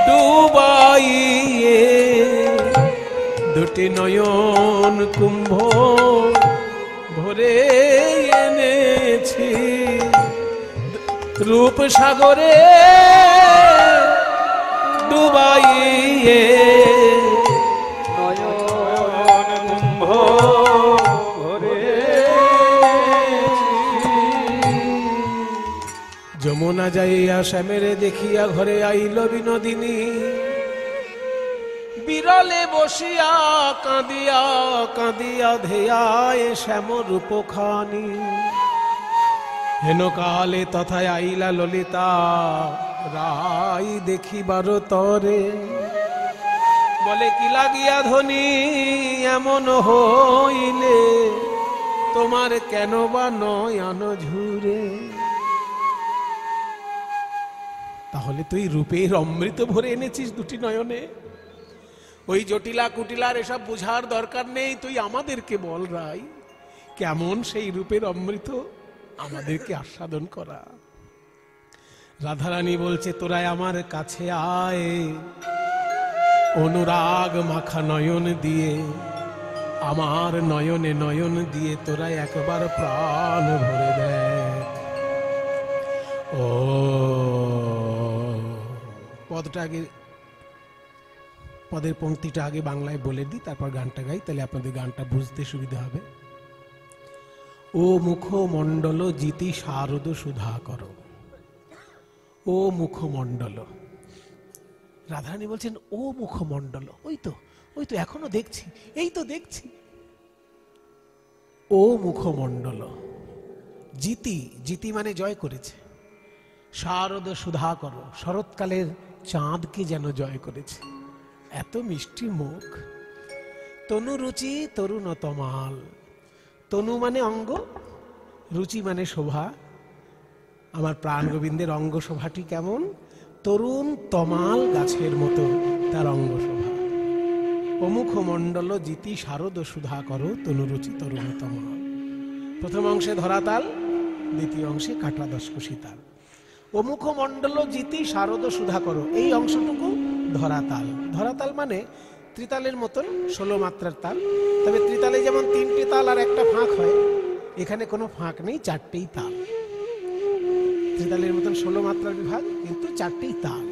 ডুবাইয়ে দুটি নয়ন কুম্ভ ভরে এনেছি, রূপ সাগরে ডুবাইয়ে নয়ন কুম্ভ ভরে। যমুনা যাইয়া শ্যামেরে দেখিয়া ঘরে আইল বিনোদিনী, বিরলে বসিয়া কাঁদিয়া কাঁদিয়া ধেয়ায় শ্যাম রূপখানি। হেন কালে তথায় আইলা ললিতা রাই দেখিবার তরে, বলে কি লাগিয়া ধনী এমন হইলে, তোমার কেন বা নয়ন ঝুরে? তাহলে তুই রূপের অমৃত ভরে এনেছিস দুটি নয়নে। ওই জটিলা কুটিলার এসব বুঝার দরকার নেই, তুই আমাদেরকে বল রাই কেমন সেই রূপের অমৃত আমাদেরকে আস্বাদন করা। রাধারানী বলছে, তোরাই আমার কাছে আয়, অনুরাগ মাখা নয়ন দিয়ে আমার নয়নে নয়ন দিয়ে তোরা একবার প্রাণ ভরে দেখ। ও পদটা আগে, পদের পংক্তিটা আগে বাংলায় বলে দিই, তারপর গানটা গাই, তাহলে আপনাদের গানটা বুঝতে সুবিধা হবে। ও মুখমণ্ডল জিতি শারদ সুধা কর, ও মুখমণ্ডল। রাধারানী বলছেন ও মুখমণ্ডল, ওই তো এখনো দেখছি, এই তো দেখছি। ও মুখমণ্ডল জিতি, জিতি মানে জয় করেছে। শারদ সুধা কর, শরৎকালের চাঁদকে যেন জয় করেছে, এত মিষ্টি মুখ। তনু রুচি তরুণ তমাল, তনু মানে অঙ্গ, রুচি মানে শোভা। আমার প্রাণ গোবিন্দের অঙ্গ শোভাটি কেমন? তরুণ তমাল গাছের মতো তার অঙ্গ শোভা। অমুখ মণ্ডল জিতি শারদ সুধা করো, তনুরুচি তরুণ তমাল। প্রথম অংশে ধরাতাল, দ্বিতীয় অংশে কাটা দশকোষী তাল। অমুখ মণ্ডল জিতি শারদ সুধা করো, এই অংশটুকু ধরাতাল। ধরাতাল মানে ত্রিতালের মতন 16 মাত্রার তাল, তবে ত্রিতালে যেমন 3টে তাল আর একটা ফাঁক হয়, এখানে কোনো ফাঁক নেই, 4টেই তাল। ত্রিতালের মতন 16 মাত্রার বিভাগ, কিন্তু 4টেই তাল,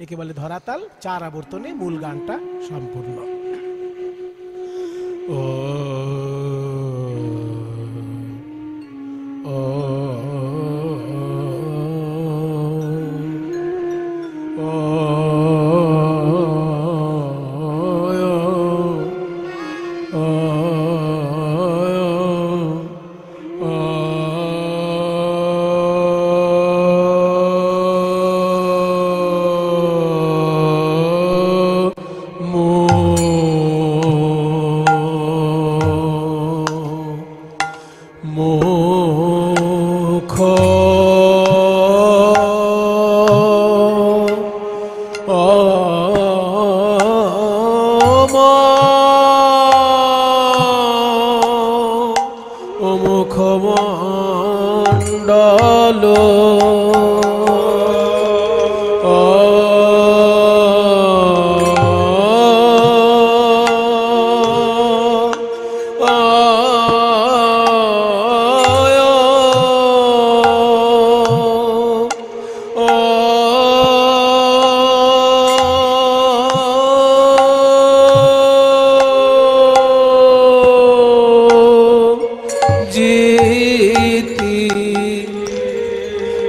একে বলে ধরাতাল। 4 আবর্তনে মূল গানটা সম্পূর্ণ। ও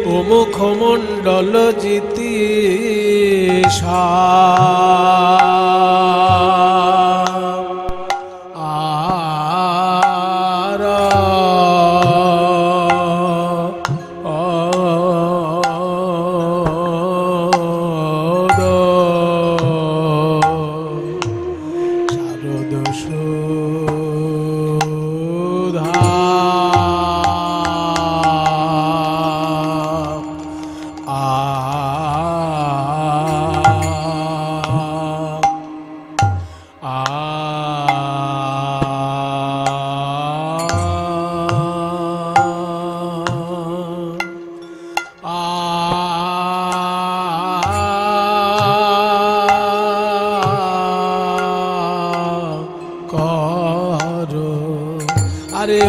ও মুখমণ্ডল জিতি আরে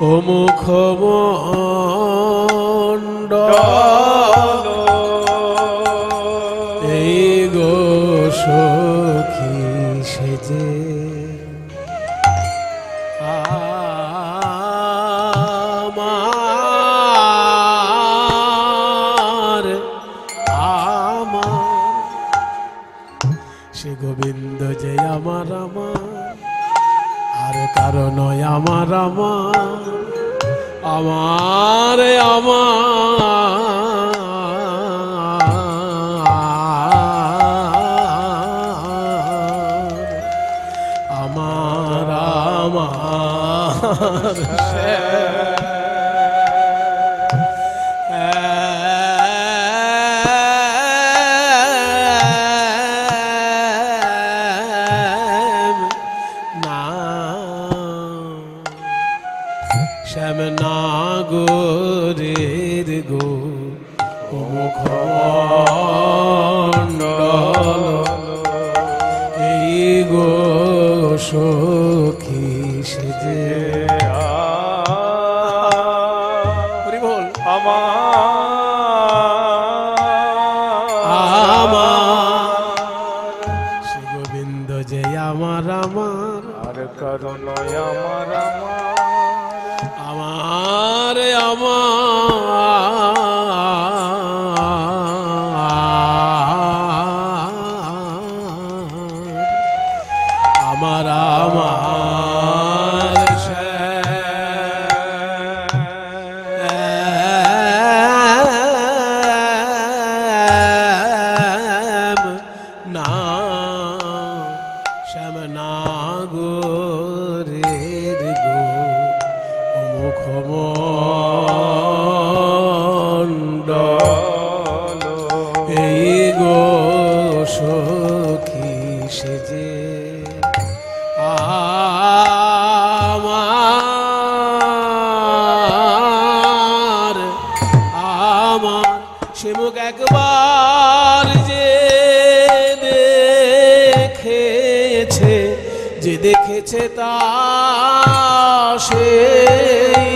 ও মুখমণ্ডল এই গো সখী সেজে আমার গোবিন্দ যে আমার আমার, আর কারো নয় আমার আমার, আমার আমার আমার শ্যামনাগরের গো মুখমণ্ডল এই গো সখী সেজে হরি বল আমার শ্রী গোবিন্দ যে আমার আমার, আর কারণ আমার আমার আমার আমার শ্যাম না শ্যামনাগরের গো মুখমণ্ডল এই গো সখী সেজে আমার আমার সে মুখ একবার যে দেখেছে, যে দেখেছে তা সেই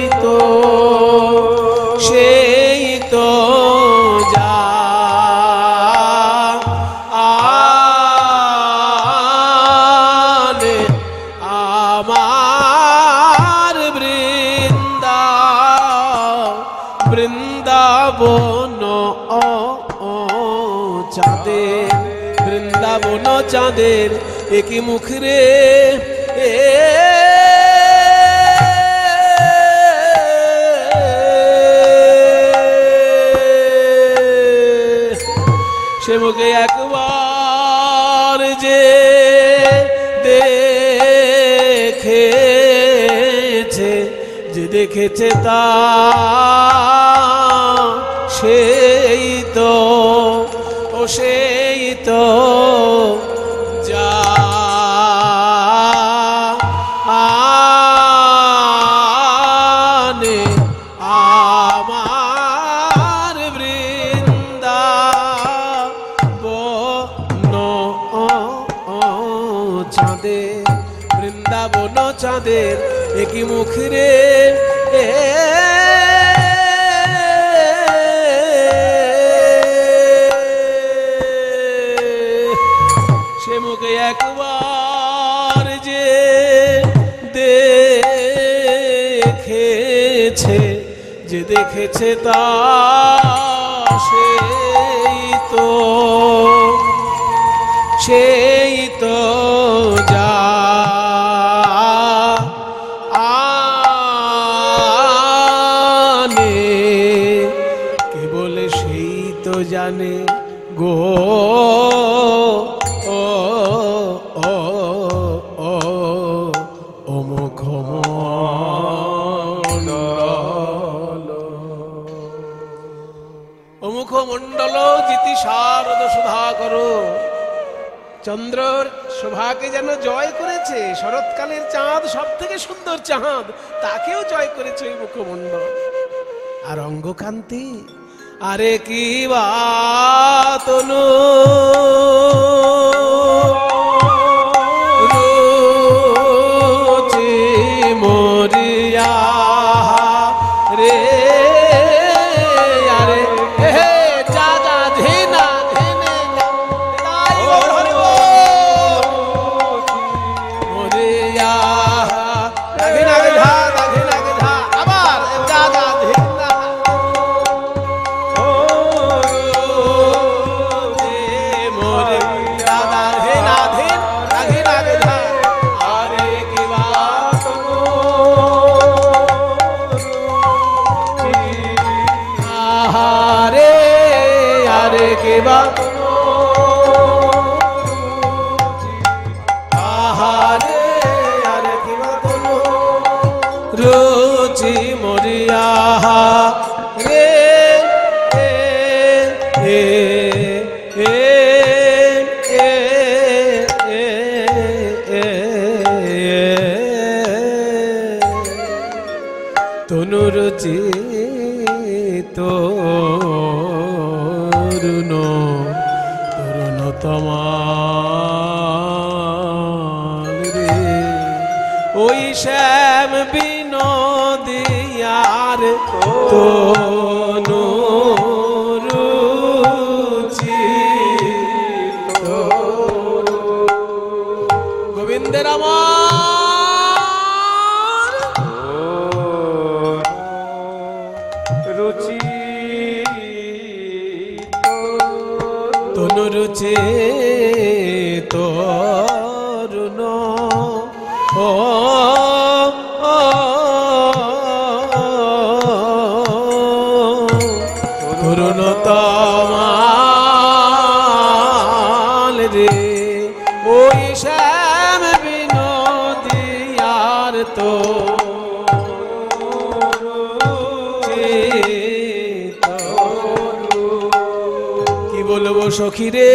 তো যা আনে আমার বৃন্দাবন চাঁদের, বৃন্দাবন চাঁদের একই মুখ রে সে মুখে একবার যে দেখেছে, যে দেখেছে তা সেই তো সেই তো যা আনে আমার বৃন্দাবন চাঁদের, বৃন্দাবন চাঁদের একই মুখ রে সে মুখে একবার যে দেখেছে, যে দেখেছে তা সেই তো যা আনে, কেবল সেই তো জানে গো মুখমণ্ডল জিতি শারদ সুধাকর, চন্দ্রর শোভাকে যেন জয় করেছে, শরৎকালের চাঁদ সব থেকে সুন্দর চাঁদ, তাকেও জয় করেছে ওই মুখমণ্ডল। আর অঙ্গকান্তি, আরে কি বাতনু রুচি মরিয়া রে আরে হে যা যা ধীনা ধীনে তাই হরি মরিয়া ধীনা ধা আবার যা যা ধীনা মরিয়া রুচি মরিয়া রে এ এ এ তনুরুচি তরুণ তরুণতমাল রে ওই শ্যাম বিনোদিয়ার তনুরুচি গোবিন্দের আমার রুচি তনুরুচি তরুণ ও তরুণতমাল রে ওই শ্যাম বিনোদিয়ার তো কি বলবো সখী রে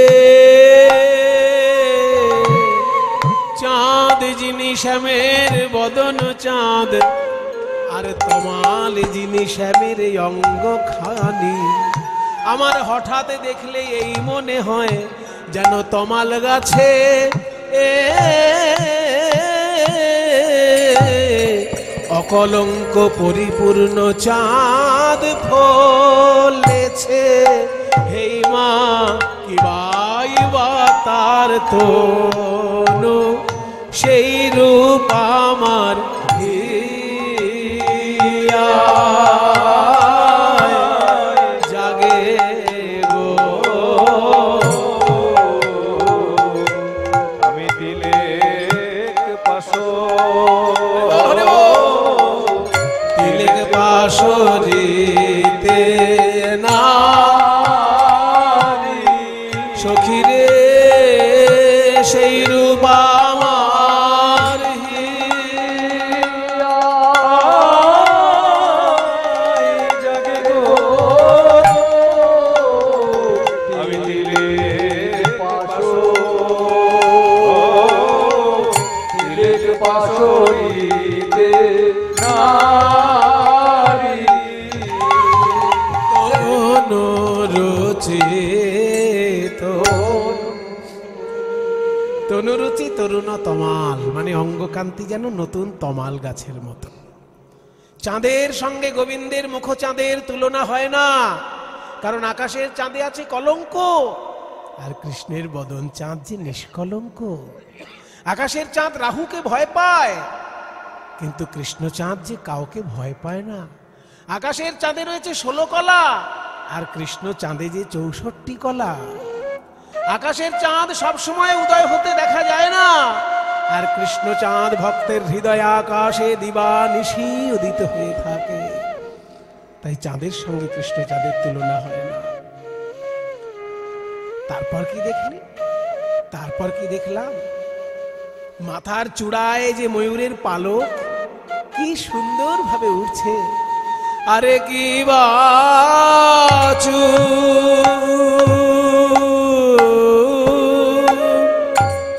চাঁদ যিনি শ্যামের বদন চাঁদ আর তমাল যিনি শ্যামের অঙ্গ খানি আমার হঠাৎ দেখলে এই মনে হয় যেন তমাল গাছে অকলঙ্ক পরিপূর্ণ চাঁদ ফলেছে হেই মা কি বা তার তনু সেই রূপ আমার জাগে গো আমি দিলে পাশো তিলেক পাশরিতে না সখী রে সেই রূপ আমার জাগে গো আমি দিলে পাশো দিলে পাশরিতে নারী তনুরুচি তনুরুচি তরুণ তমাল মানে অঙ্গকান্তি যেন নতুন তমাল গাছের মতো চাঁদের সঙ্গে গোবিন্দের মুখ চাঁদের তুলনা হয় না কারণ আকাশের চাঁদে আছে কলঙ্ক আর কৃষ্ণের বদন চাঁদ যে নিষ্কলঙ্ক আকাশের চাঁদ রাহুকে ভয় পায় কিন্তু কৃষ্ণ চাঁদ যে কাউকে ভয় পায় না আকাশের চাঁদে রয়েছে 16 কলা আর কৃষ্ণ চাঁদে যে 64 কলা আকাশের চাঁদ সব সময় উদয় হতে দেখা যায় না আর কৃষ্ণ চাঁদ ভক্তের হৃদয় আকাশে দিবানিশি উদিত হয়ে থাকে তাই চাঁদের সঙ্গে কৃষ্ণ চাঁদের তুলনা হয় না তারপর কি দেখলাম মাথার চূড়ায় যে ময়ূরের পালক কি সুন্দর ভাবে উঠছে আরে কি বাচু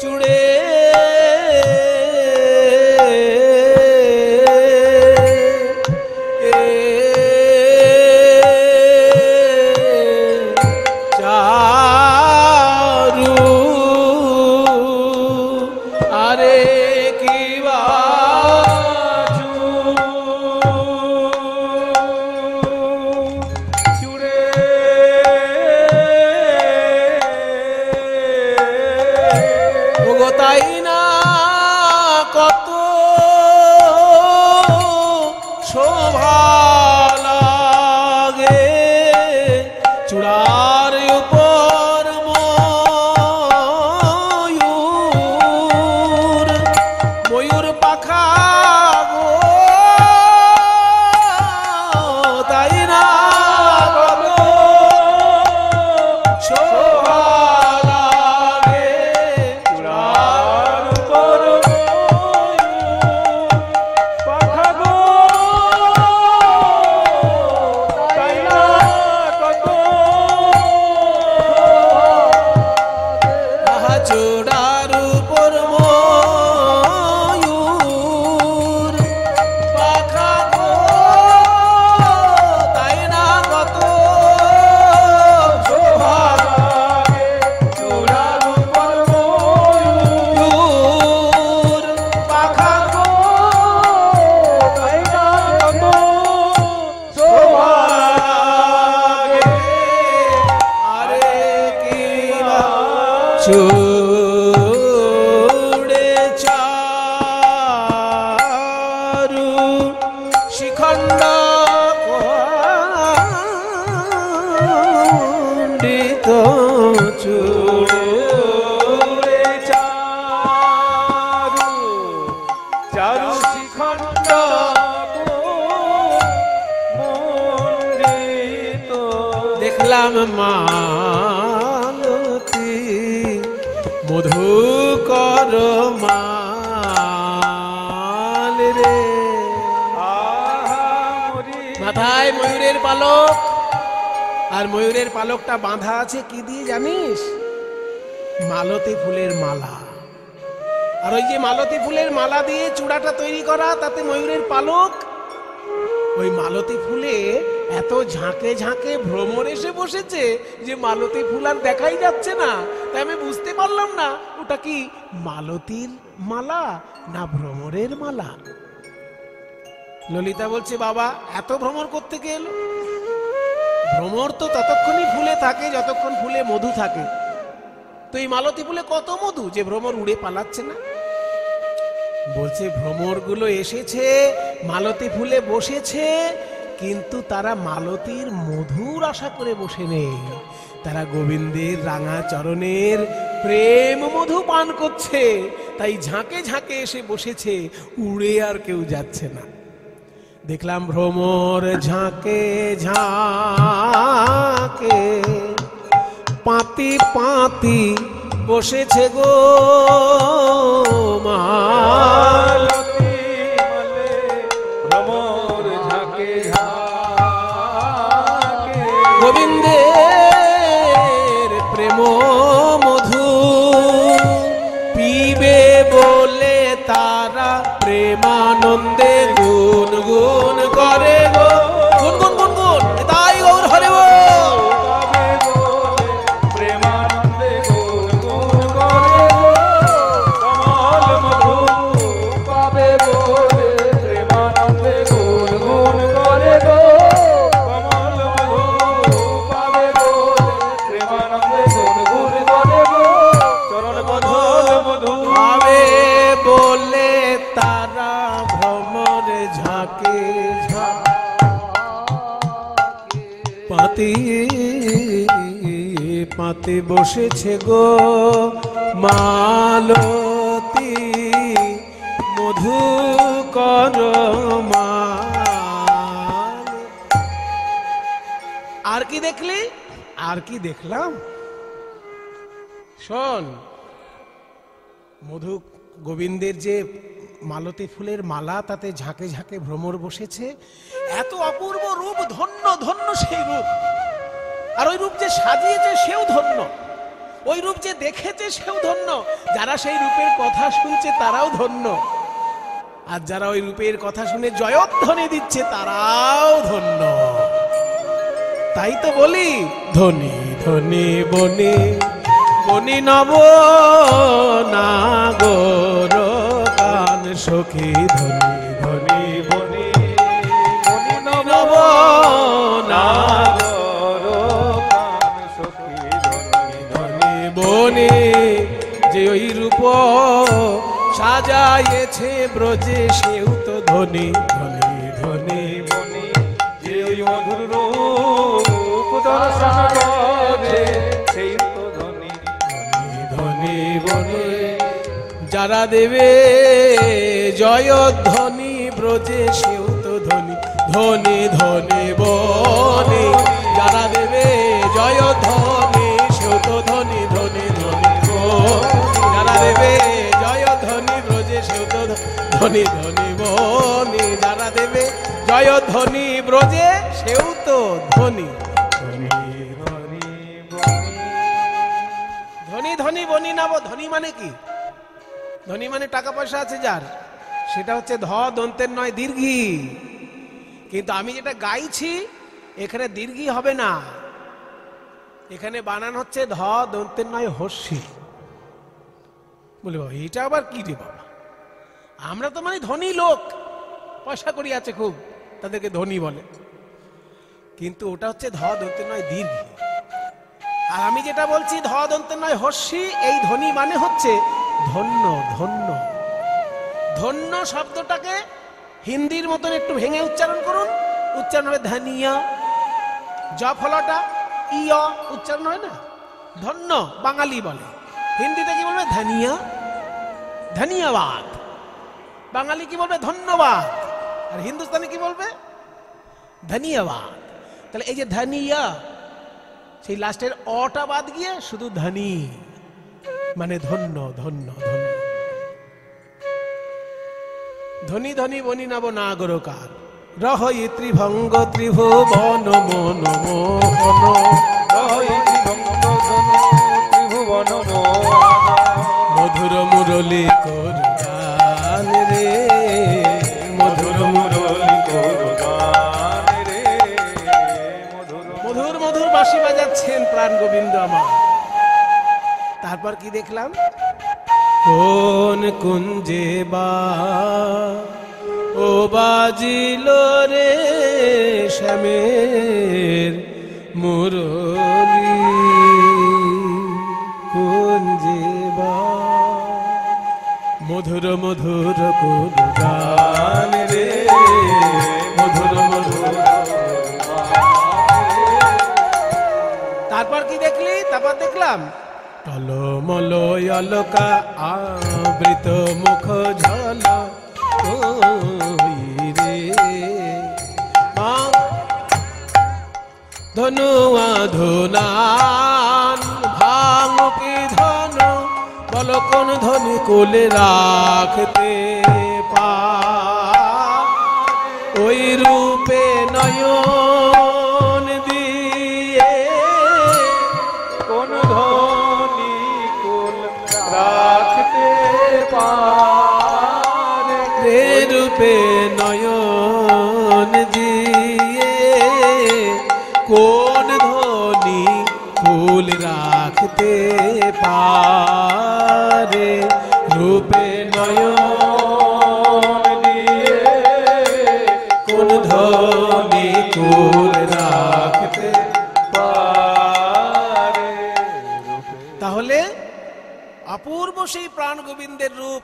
চুড়ে চারু আরে কি বাচু চুড়ে চূড়ে চারু শিখণ্ড পণ্ডিত চূড়ে চারু চারু শিখণ্ড মণ্ডিত। দেখলাম মালতী মধুকর মাল রে। আহা মরি মাথায় ময়ূরের পালক, আর ময়ূরের পালকটা বাঁধা আছে কি দিয়ে জানিস? মালতী ফুলের মালা। আর ওই যে মালতী ফুলের মালা দিয়ে চূড়াটা তৈরি করা, তাতে ময়ূরের পালক। ওই মালতী ফুলে এত ঝাঁকে ঝাঁকে ভ্রমর এসে বসেছে যে মালতী ফুল আর দেখাই যাচ্ছে না। তাই আমি বুঝতে পারলাম না ওটা কি মালতীর মালা না ভ্রমরের মালা। ললিতা বলছে, বাবা এত ভ্রমর করতে গেল? ভ্রমর তো ততক্ষণই ফুলে থাকে যতক্ষণ ফুলে মধু থাকে। তো এই মালতী ফুলে কত মধু যে ভ্রমর উড়ে পালাচ্ছে না? বলছে ভ্রমর গুলো এসেছে, মালতী ফুলে বসেছে, কিন্তু তারা মালতীর মধুর আশা করে বসে নেই। তারা গোবিন্দের রাঙা চরণের প্রেম মধু পান করছে। তাই ঝাঁকে ঝাঁকে এসে বসেছে, উড়ে আর কেউ যাচ্ছে না। দেখলাম ভ্রমর ঝাঁকে ঝাঁকে পাতি পাতি বসেছে গো মালতী মালে ভ্রমর ঝাঁকে ঝাঁকে। গোবিন্দের প্রেম মধু পিবে বলে তারা প্রেমানন্দে গুন গুন করে গো। গুন গুন গুন গুন, তাই গৌর হরে বল। প্রেমানন্দে গুণ গুণ করে কমল মধু পাবে বলে। প্রেমানন্দে গুণ গুণ করে কমল মধু পাবে বলে। প্রেমানন্দে গুণ গুণ করে চরণ বদল মধু পাবে বলে তারা ভ্রমর ঝাঁকে পাতি পাতি বসেছে গো মালতী মধুকর মাল। আর কি দেখলি? আর কি দেখলাম শোন। মধু গোবিন্দের যে মালতী ফুলের মালা, তাতে ঝাঁকে ঝাঁকে ভ্রমর বসেছে। এত অপূর্ব রূপ, ধন্য ধন্য সেই রূপ। আর ওই রূপ যে সাজিয়েছে সেও ধন্য, ওই রূপ যে দেখেছে সেও ধন্য, যারা সেই রূপের কথা শুনছে তারাও ধন্য, আর যারা ওই রূপের কথা শুনে জয়ধ্বনি দিচ্ছে তারাও ধন্য। তাই তো বলি, ধনী ধনী বনি বনি নব নাগর কান সখী। ধনী ধনী বনি বনি নব নাগর কান সখী। ধনী ধনী বনি যে ওই রূপ সাজাইয়েছে ব্রজে, সেও তো ধনী। ধনী ধনী বনি যে ওই মধুর রূপ দর্শন করে সেই তো ধনী। ধনী বনে যারা দেবে জয়ধ্বনি ব্রজে, সেও তো ধনী। ধনী ধনী বনে যারা দেবে জয়ধ্বনি, সেও তো ধনী। ধনী ধনী যারা দেবে জয়ধ্বনি ব্রজে, সেও তো ধনী। ধনী বনে যারা দেবে জয়ধ্বনি ব্রজে, সেও তো ধনী। ধনী ধনী বনি নাব। ধনী মানে কি? ধনী মানে টাকা পয়সা আছে যার, সেটা হচ্ছে ধ দন্তের নয় দীর্ঘি। কিন্তু আমি যেটা গাইছি এখানে দীর্ঘি হবে না, এখানে বানান হচ্ছে ধ দন্তের নয় হর্ষি। বলে বাবা এটা আবার কি রে বাবা? আমরা তো মানে ধনী লোক, পয়সা করি আছে খুব, তাদেরকে ধনী বলে। কিন্তু ওটা হচ্ছে ধ দন্তের নয় দীর্ঘি। আর আমি যেটা বলছি ধ দন্তের নয় হস্যি, এই ধ্বনি মানে হচ্ছে ধন্য ধন্য। ধন্য শব্দটাকে হিন্দির মতন একটু ভেঙে উচ্চারণ করুন, উচ্চারণ হবে ধনিয়া। জ ফলাটা ইয় উচ্চারণ হয় না, ধন্য বাঙালি বলে। হিন্দিতে কি বলবে? ধনিয়া, ধন্যবাদ। বাঙালি কি বলবে? ধন্যবাদ। আর হিন্দুস্তানি কি বলবে? ধন্যবাদ। তাহলে এই যে ধনিয়া, সেই লাস্টের অটা বাদ গিয়ে শুধু ধনী, মানে ধন্য ধন্য ধন্য। ধনী ধনী বনি নাব নাগরকার রহই ত্রিভঙ্গ ত্রিভুবন মন মোহন, রহই ত্রিভঙ্গ ত্রিভুবন মোহন, মধুর মুরলী কর গান রে, মধুর মুরলী কর গান রে, মধুর মধুর বাঁশি বাজাচ্ছেন প্রাণ গোবিন্দ আমার। তারপর কি দেখলাম? কোন কুঞ্জে বা ও বাজিল রে শ্যামের মুরলী, কুঞ্জে বা মধুর মধুর কোন গান রে, মধুর মধুর। তারপর কি দেখলি? তারপর দেখলাম টলমল অলকা আবৃত মুখ ঝল রে, ধনু আধুনান ভাঙ কি ধনু, বল কোন ধনু কোলে রাখতে পা, ওই রূপে নয়ন দিয়ে কোন ধনী কুল রাখতে পারে, রে রূপে নয়ন দিয়ে কোন ধনী ফুল রাখতে পারে, রূপে নয়ন দিয়ে কোন ধনী ফুল রাখতে পারে। তাহলে অপূর্ব সেই প্রাণ গোবিন্দের রূপ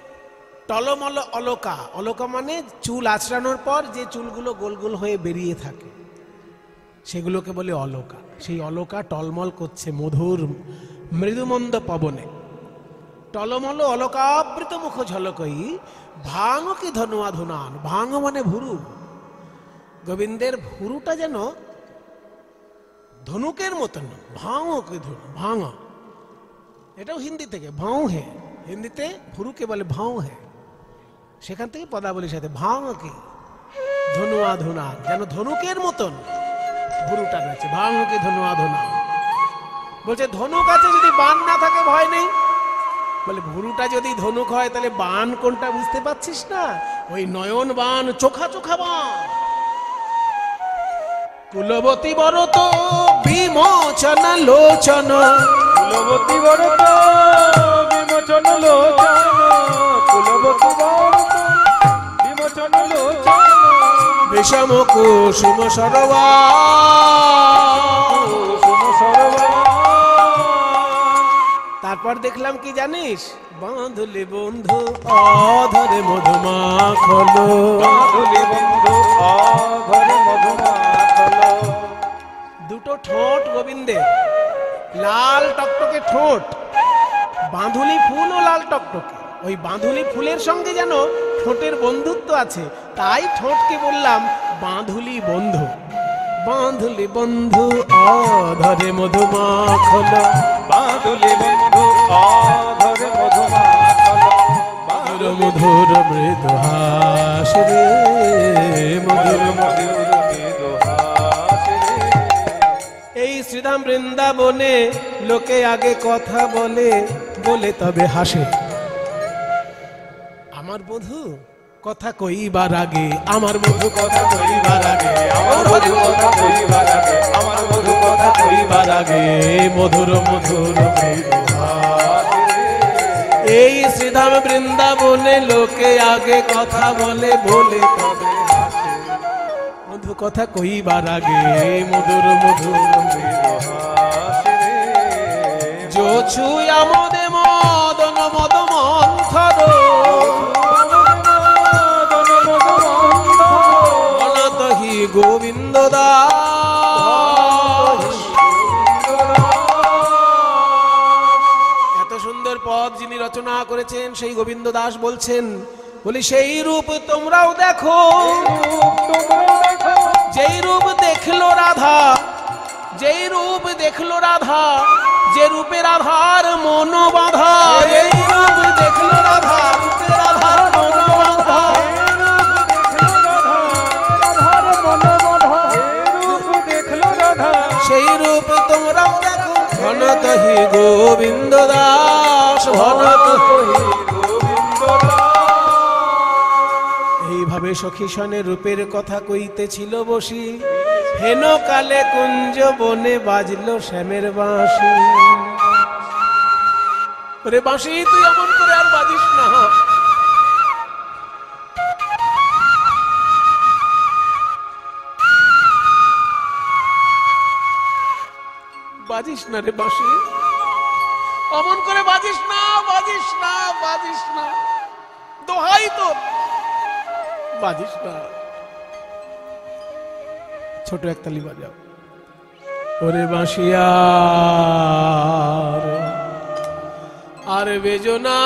টলমল অলকা। অলকা মানে চুল আঁচড়ানোর পর যে চুলগুলো গোল গোল হয়ে বেরিয়ে থাকে সেগুলোকে বলে অলকা। সেই অলকা টলমল করছে মধুর মৃদুমন্দ পবনে। টলমল অলকাবৃত মুখ ঝলকই ভাঙ কি ধনুয়া ধুনান। ভাঙ মানে ভুরু। গোবিন্দের ভুরুটা যেন ধনুকের মতন। ভাঙ কি ধনু, ভাঙ, এটাও হিন্দি থেকে ভাও হে, হিন্দিতে ভুরুকে বলে ভাও হে। সেখান থেকে পদাবলীর সাথে ভাঙ কি ধনুয়া ধুনা, যেন ধনুকের মতন ভুরুটা রয়েছে। ভাঙ কি ধনুয়া ধুনা বলছে ধনুক আছে, যদি বান না থাকে ভয় নেই। বলে ভুরুটা যদি ধনুক হয় তাহলে বান কোনটা বুঝতে পারছিস না? ওই নয়ন বান, চোখা চোখা বান। কুলবতী বরত বিমোচন লোচন, কুলবতী বরত বিমোচন লোচন, কুলবতী বরত বিমোচন লোচন, বিষম কুসুম সরবা, কুসুম সরবা। তারপর দেখলাম কি জানিস? বাঁধলে বন্ধু অধরে মধুমাখলো, বাঁধলি বন্ধু অধরে মধুমাখলো। দুটো ঠোঁট গোবিন্দের, লাল টকটকে ঠোঁট। বাঁধুলি ফুলও লাল টকটকে। ওই বাঁধুলি ফুলের সঙ্গে যেন ঠোঁটের বন্ধুত্ব আছে, তাই ঠোঁটকে বললাম বাঁধুলি বন্ধু। বাঁধুলি বন্ধু অধরে মধুমাখলো, বাঁধলি বন্ধু অধরে মধুমাখলো। মধুর মধুর মৃদু হাস রে, মধুর মধুর। এই শ্রীধাম বৃন্দাবনে লোকে আগে কথা বলে, বলে তবে হাসে। আমার বধূ কথা কইবার আগে, আমার বধূ কথা কইবার আগে, আমার বধূ কথা কইবার আগে, আমার বধূ কথা কইবার আগে, মধুর মধুর মৃদু হাস রে। এই শ্রীধাম বৃন্দাবনে লোকে আগে কথা বলে, বলে তবে হাসে। মধু কথা কইবার আগে, মধুর মধুর মৃদু হাস রে। ছুই আমোদে মদন মদ মন্থর অনাতহি গোবিন্দ দাস। এত সুন্দর পদ যিনি রচনা করেছেন সেই গোবিন্দ দাস বলছেন, বলি সেই রূপ তোমরাও দেখো, যেই রূপ দেখলো রাধা, যেই রূপ দেখলো রাধা, যে রূপে রাধার মন বাঁধা, এই রূপ দেখলো রাধা, রূপে রাধার মন বাঁধা, সেই রূপ তোমরাও দেখো। ঘন কহি গোবিন্দ দাস, ঘন কহি গোবিন্দ দাস। এইভাবে সখী সনে রূপের কথা কইতেছিল বসি, হেন কালে কুঞ্জ বনে বাজলো শ্যামের বাঁশি। ওরে বাঁশি তুই এমন করে আর বাজিস না, বাজিস না রে বাঁশি, অমন করে বাজিস না, বাজিস না, বাজিস না, দোহাই তো, বাজিস না। ছোট এক তালি বাজাও। ওরে বাঁশিয়ার আর বেজো না,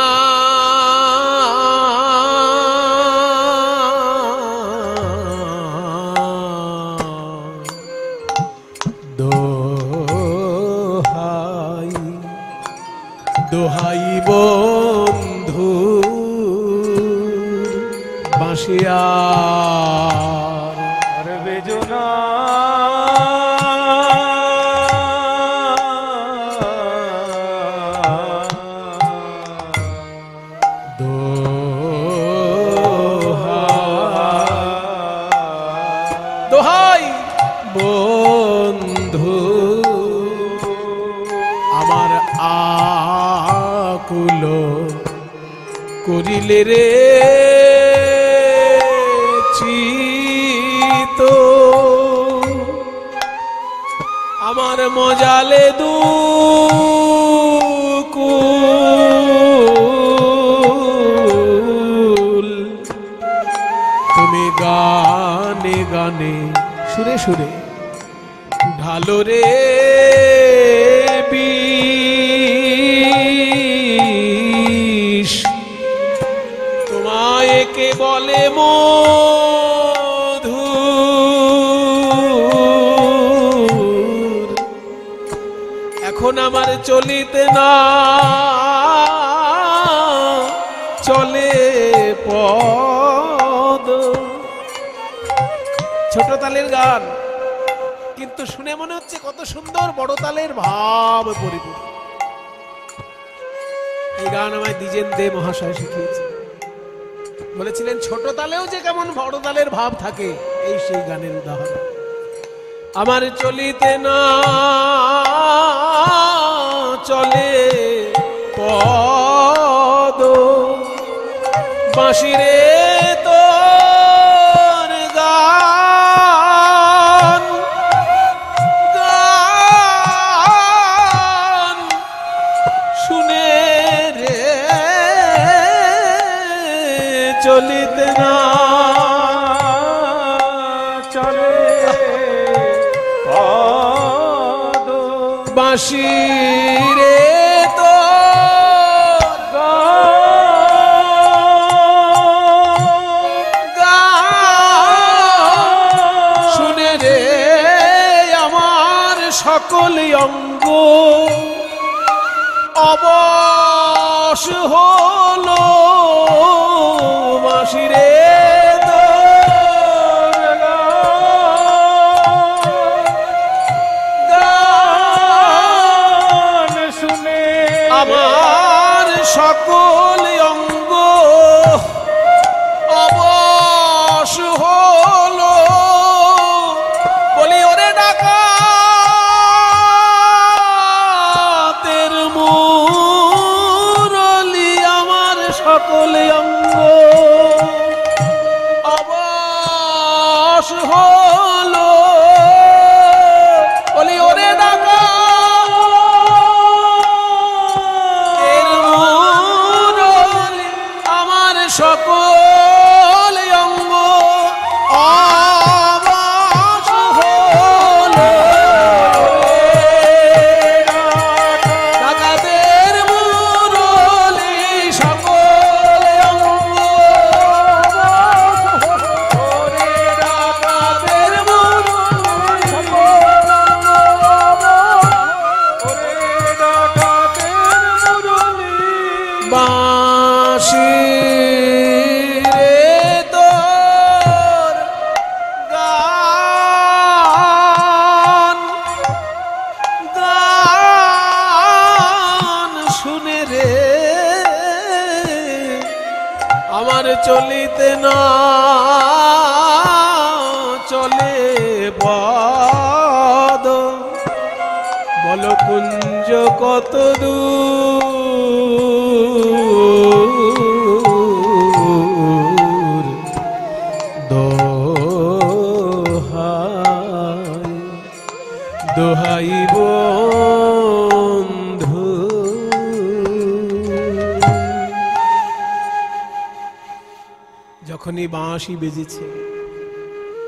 দোহাই দোহাই বন্ধু বাঁশিয়ার আর বেজনা দোহাই বন্ধু আমার আকুল করিলে রে চিত, আমার মজালে দুকুল, তুমি গানে গানে সুরে সুরে ঢালো রে বিষ, তোমায় কে বলে মধু, এখন আমার চলিতে না চলে পদ। ছোট তালের গান, কিন্তু শুনে মনে হচ্ছে কত সুন্দর বড় তালের ভাব পরিপূর্ণ। এই গান আমায় দ্বিজেন দে মহাশয় শিখিয়েছে, বলেছিলেন ছোট তালেও যে কেমন বড় তালের ভাব থাকে, এই সেই গানের উদাহরণ। আমার চলিতে না চলে পদ, বাঁশিরে তোর গান, গান শুনে রে চলিতে না চলে পদ বাঁশিরে তো শুনে রে আমার সকল অঙ্গ অবশ হলো, বাঁশিরে আমার সকল অঙ্গ অবশ হলো, বলি ওরে ডাকাতের মুরলি, আমার সকল অঙ্গ অবশ হলো, বলি ওরে ডাকাত চলিতে না চলে পদ, বল কুঞ্জ কত দূর, দোহাই দোহাই বন্ধু। যখনই বাঁশি বেজেছে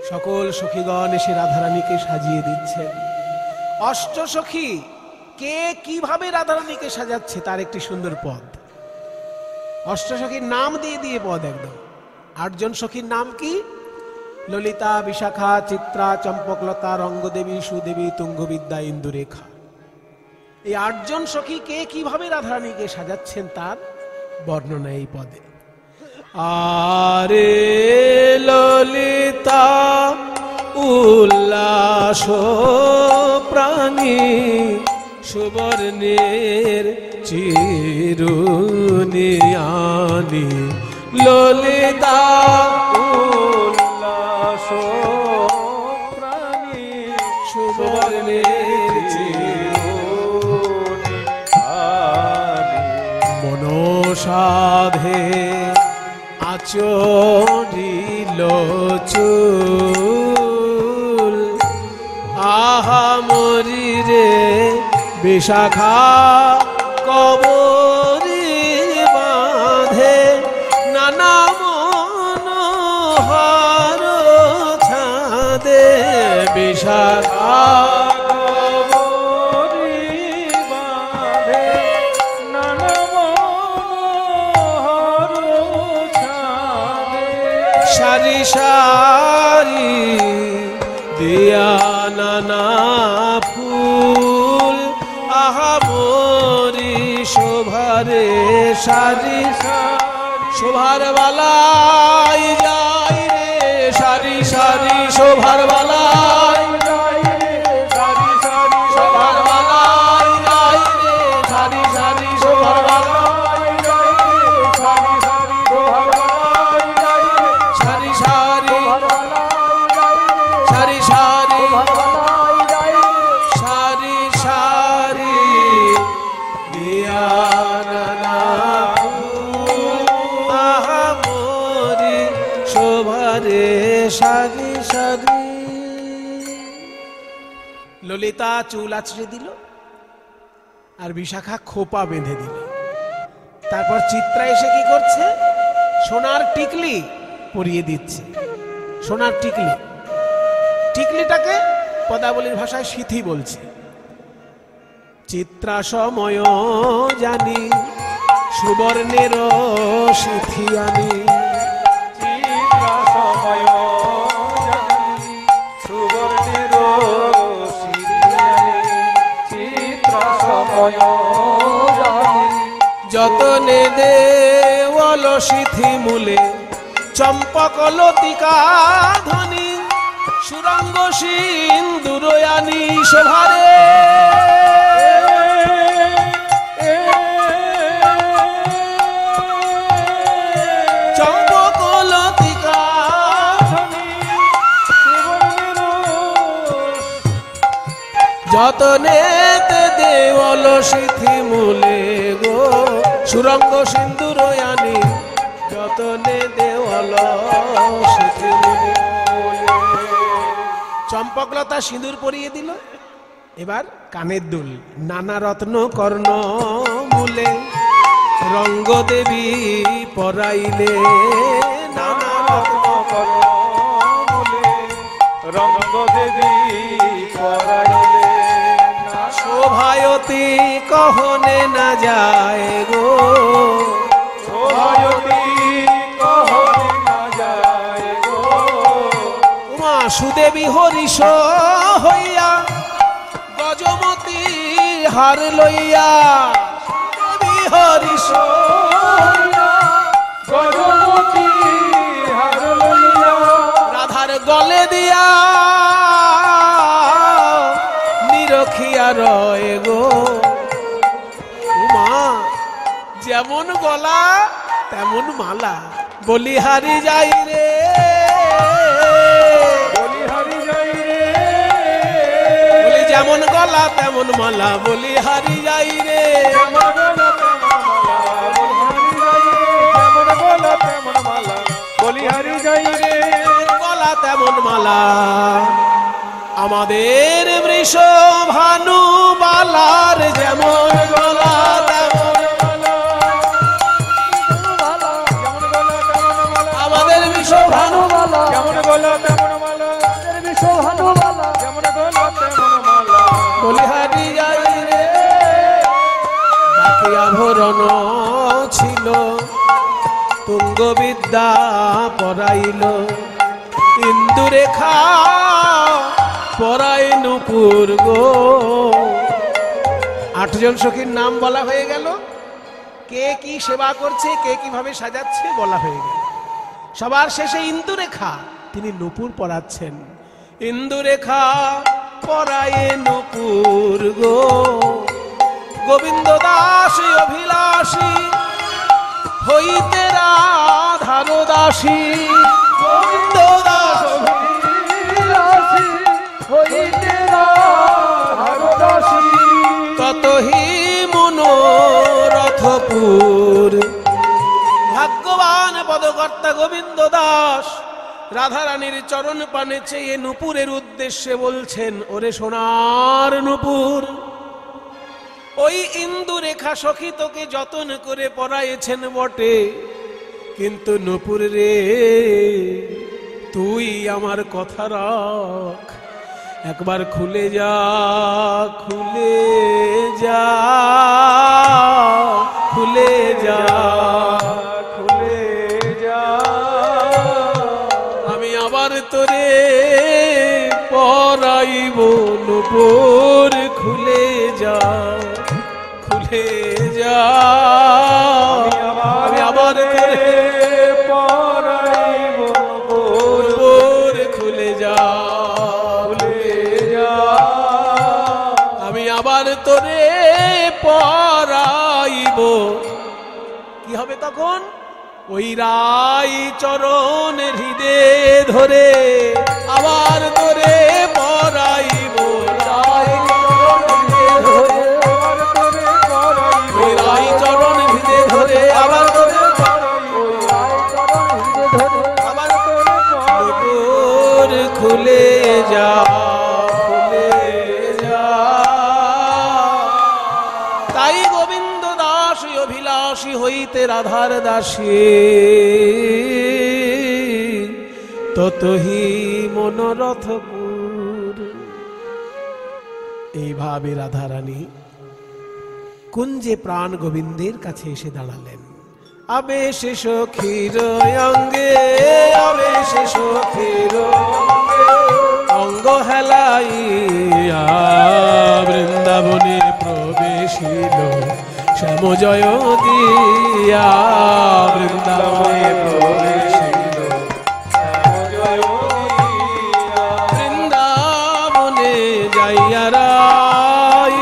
সকল সখীগণ এসে রাধারানীকে সাজিয়ে দিচ্ছেন। অষ্টসখী কে কিভাবে রাধারানীকে সাজাচ্ছে তার একটি সুন্দর পদ। অষ্টসখীর নাম দিয়ে দিয়ে পদ একদম। 8 জন সখীর নাম কি? ললিতা, বিশাখা, চিত্রা, চম্পকলতা, রঙ্গদেবী, সুদেবী, তুঙ্গবিদ্যা, ইন্দুরেখা। এই 8 জন সখী কে কিভাবে রাধারানীকে সাজাচ্ছেন তার বর্ণনা এই পদে। আরে ললিতা উল্লাস প্রাণী, সুবর্ণের চিরুনিয়ানি। ললিতা উল্লাস প্রাণী, সুবর্ণের চিরুনিয়ানি। মনসাধে আচরিল চুল, আহা মরি রে বিশাখা কবরি বাঁধে, নানা মনোহর ছাদে। বিশাখা সারি সারি দিয়া নানা ফুল, আহা মরি শোভারে সারি শোভার বালাই যাই রে, সারি সারি শোভার বালাই যাই রে, সারি সারি শোভার বালাই যাই রে, সারি সারি শোভার বালাই যাই রে, সারি সারি শোভার বালাই যাই রে, সারি সারি সারি সারি সারি সারি দিয়া নানা ফুল, আহা মরি শোভারে সারি সারি। ললিতা চুল আছড়ে দিল আর বিশাখা খোপা বেঁধে দিল। তারপর চিত্রা এসে কি করছে? সোনার টিকলি পরিয়ে দিচ্ছে। সোনার টিকলি, টিকলিটাকে পদাবলীর ভাষায় সিথি বলছে। চিত্রা সময় জানি সুবর্ণের সিথি আনি, চিত্রা সময় জানি সুবর্ণের সিরিয়ানি। চিত্রা সময় জানি যতনে দেওয়াল সিথি মূলে, চম্পক লতিকা ধ্বনি, সুরঙ্গ সিন্দুরয়ানি শোভারে। চম্পক লতিকা ধ্বনি যতনে দেওয়াল সিথি মূলে গো, সুরঙ্গ সিন্দুরয়ানি। যতনে দেওয়াল সিথি মূলে, চম্পকলতা সিঁদুর পরিয়ে দিল। এবার কানের দুল, নানা রত্ন কর্ণ মূলে, রঙ্গদেবী পরাইলে, নানা রত্ন কর্ণ মূলে, রঙ্গদেবী পরাইলে। শোভায়তী কহনে না যায় গো, শোভায়তী কহনে না যায় গো। উমা সুদেবী হরিষ হইয়া, গজমতী হার লইয়া। সুদেবী হরিষ হইয়া, গজমতী হার লইয়া। রাধার গলে দিয়া নিরখিয়া রয় গো। উমা যেমন গলা তেমন মালা, বলিহারি যাই রে, বলিহারি যাই রে, বলি যেমন গলা তেমন মালা, বলিহারি যাই রে, যেমন গলা তেমন মালা, বলিহারি যাই রে, গলা তেমন মালা। আমাদের বৃষ ভানু বালার যেমন গলা তেমন মালা, আমাদের বৃষ ভানু যেমন গলা তেমন মালা, যেমন গলা তেমন মালা, বলিহারি যাই রে। বাকি আভরণ ছিল তুঙ্গবিদ্যা পরাইল, ইন্দুরেখা পরাই নুপুর গো। 8 জন সখীর নাম বলা হয়ে গেল, কে কি সেবা করছে, কে কিভাবে সাজাচ্ছে বলা হয়ে গেল। সবার শেষে ইন্দুরেখা তিনি নুপুর পরাচ্ছেন। ইন্দুরেখা পরায়ে নুপুর গো, গোবিন্দ দাস অভিলাষী হইতে রাধার দাসী, গোবিন্দ দাস অভিলাষী হইতে রাধার দাসী, ততহি মনোরথপুর। ভাগ্যবান পদকর্তা গোবিন্দ দাস রাধারানীর চরণ পানে চেয়ে নুপুরের উদ্দেশ্যে বলছেন, ওরে সোনার নুপুর, ওই ইন্দুরেখা সখী তোকে যতন করে পরাইছেন বটে, কিন্তু নুপুর রে তুই আমার কথা রাখ, একবার খুলে যা, খুলে যা, খুলে যা, খুলে যা, আমি আবার তোরে পরাইব নুপুর, খুলে যা, খুলে যা, আমি আবার তোরে পরাইব নুপুর, খুলে যা, খুলে যা, আমি আবার তোরে পরাইব। কি হবে তখন? ওই রাই চরণ হৃদে ধরে আবার তোরে পরাইব, রাই ওই রাই চরণ হৃদে ধরে আবার তোরে আবার নুপুর, খুলে যা, খুলে যা। তাই গোবিন্দ দাস অভিলাষী হইতে রাধার দাসী, ততহি মনোরথপুর। এইভাবে রাধারানী কুঞ্জে প্রাণ গোবিন্দের কাছে এসে দাঁড়ালেন। আবেশে সখীর অঙ্গে, আবেশে সখীর অঙ্গ হেলাইয়া বৃন্দাবনে প্রবেশিল, শ্যাম জয় দিয়া বৃন্দাবনে প্রবেশিল, বৃন্দাবনে যাইয়া রাই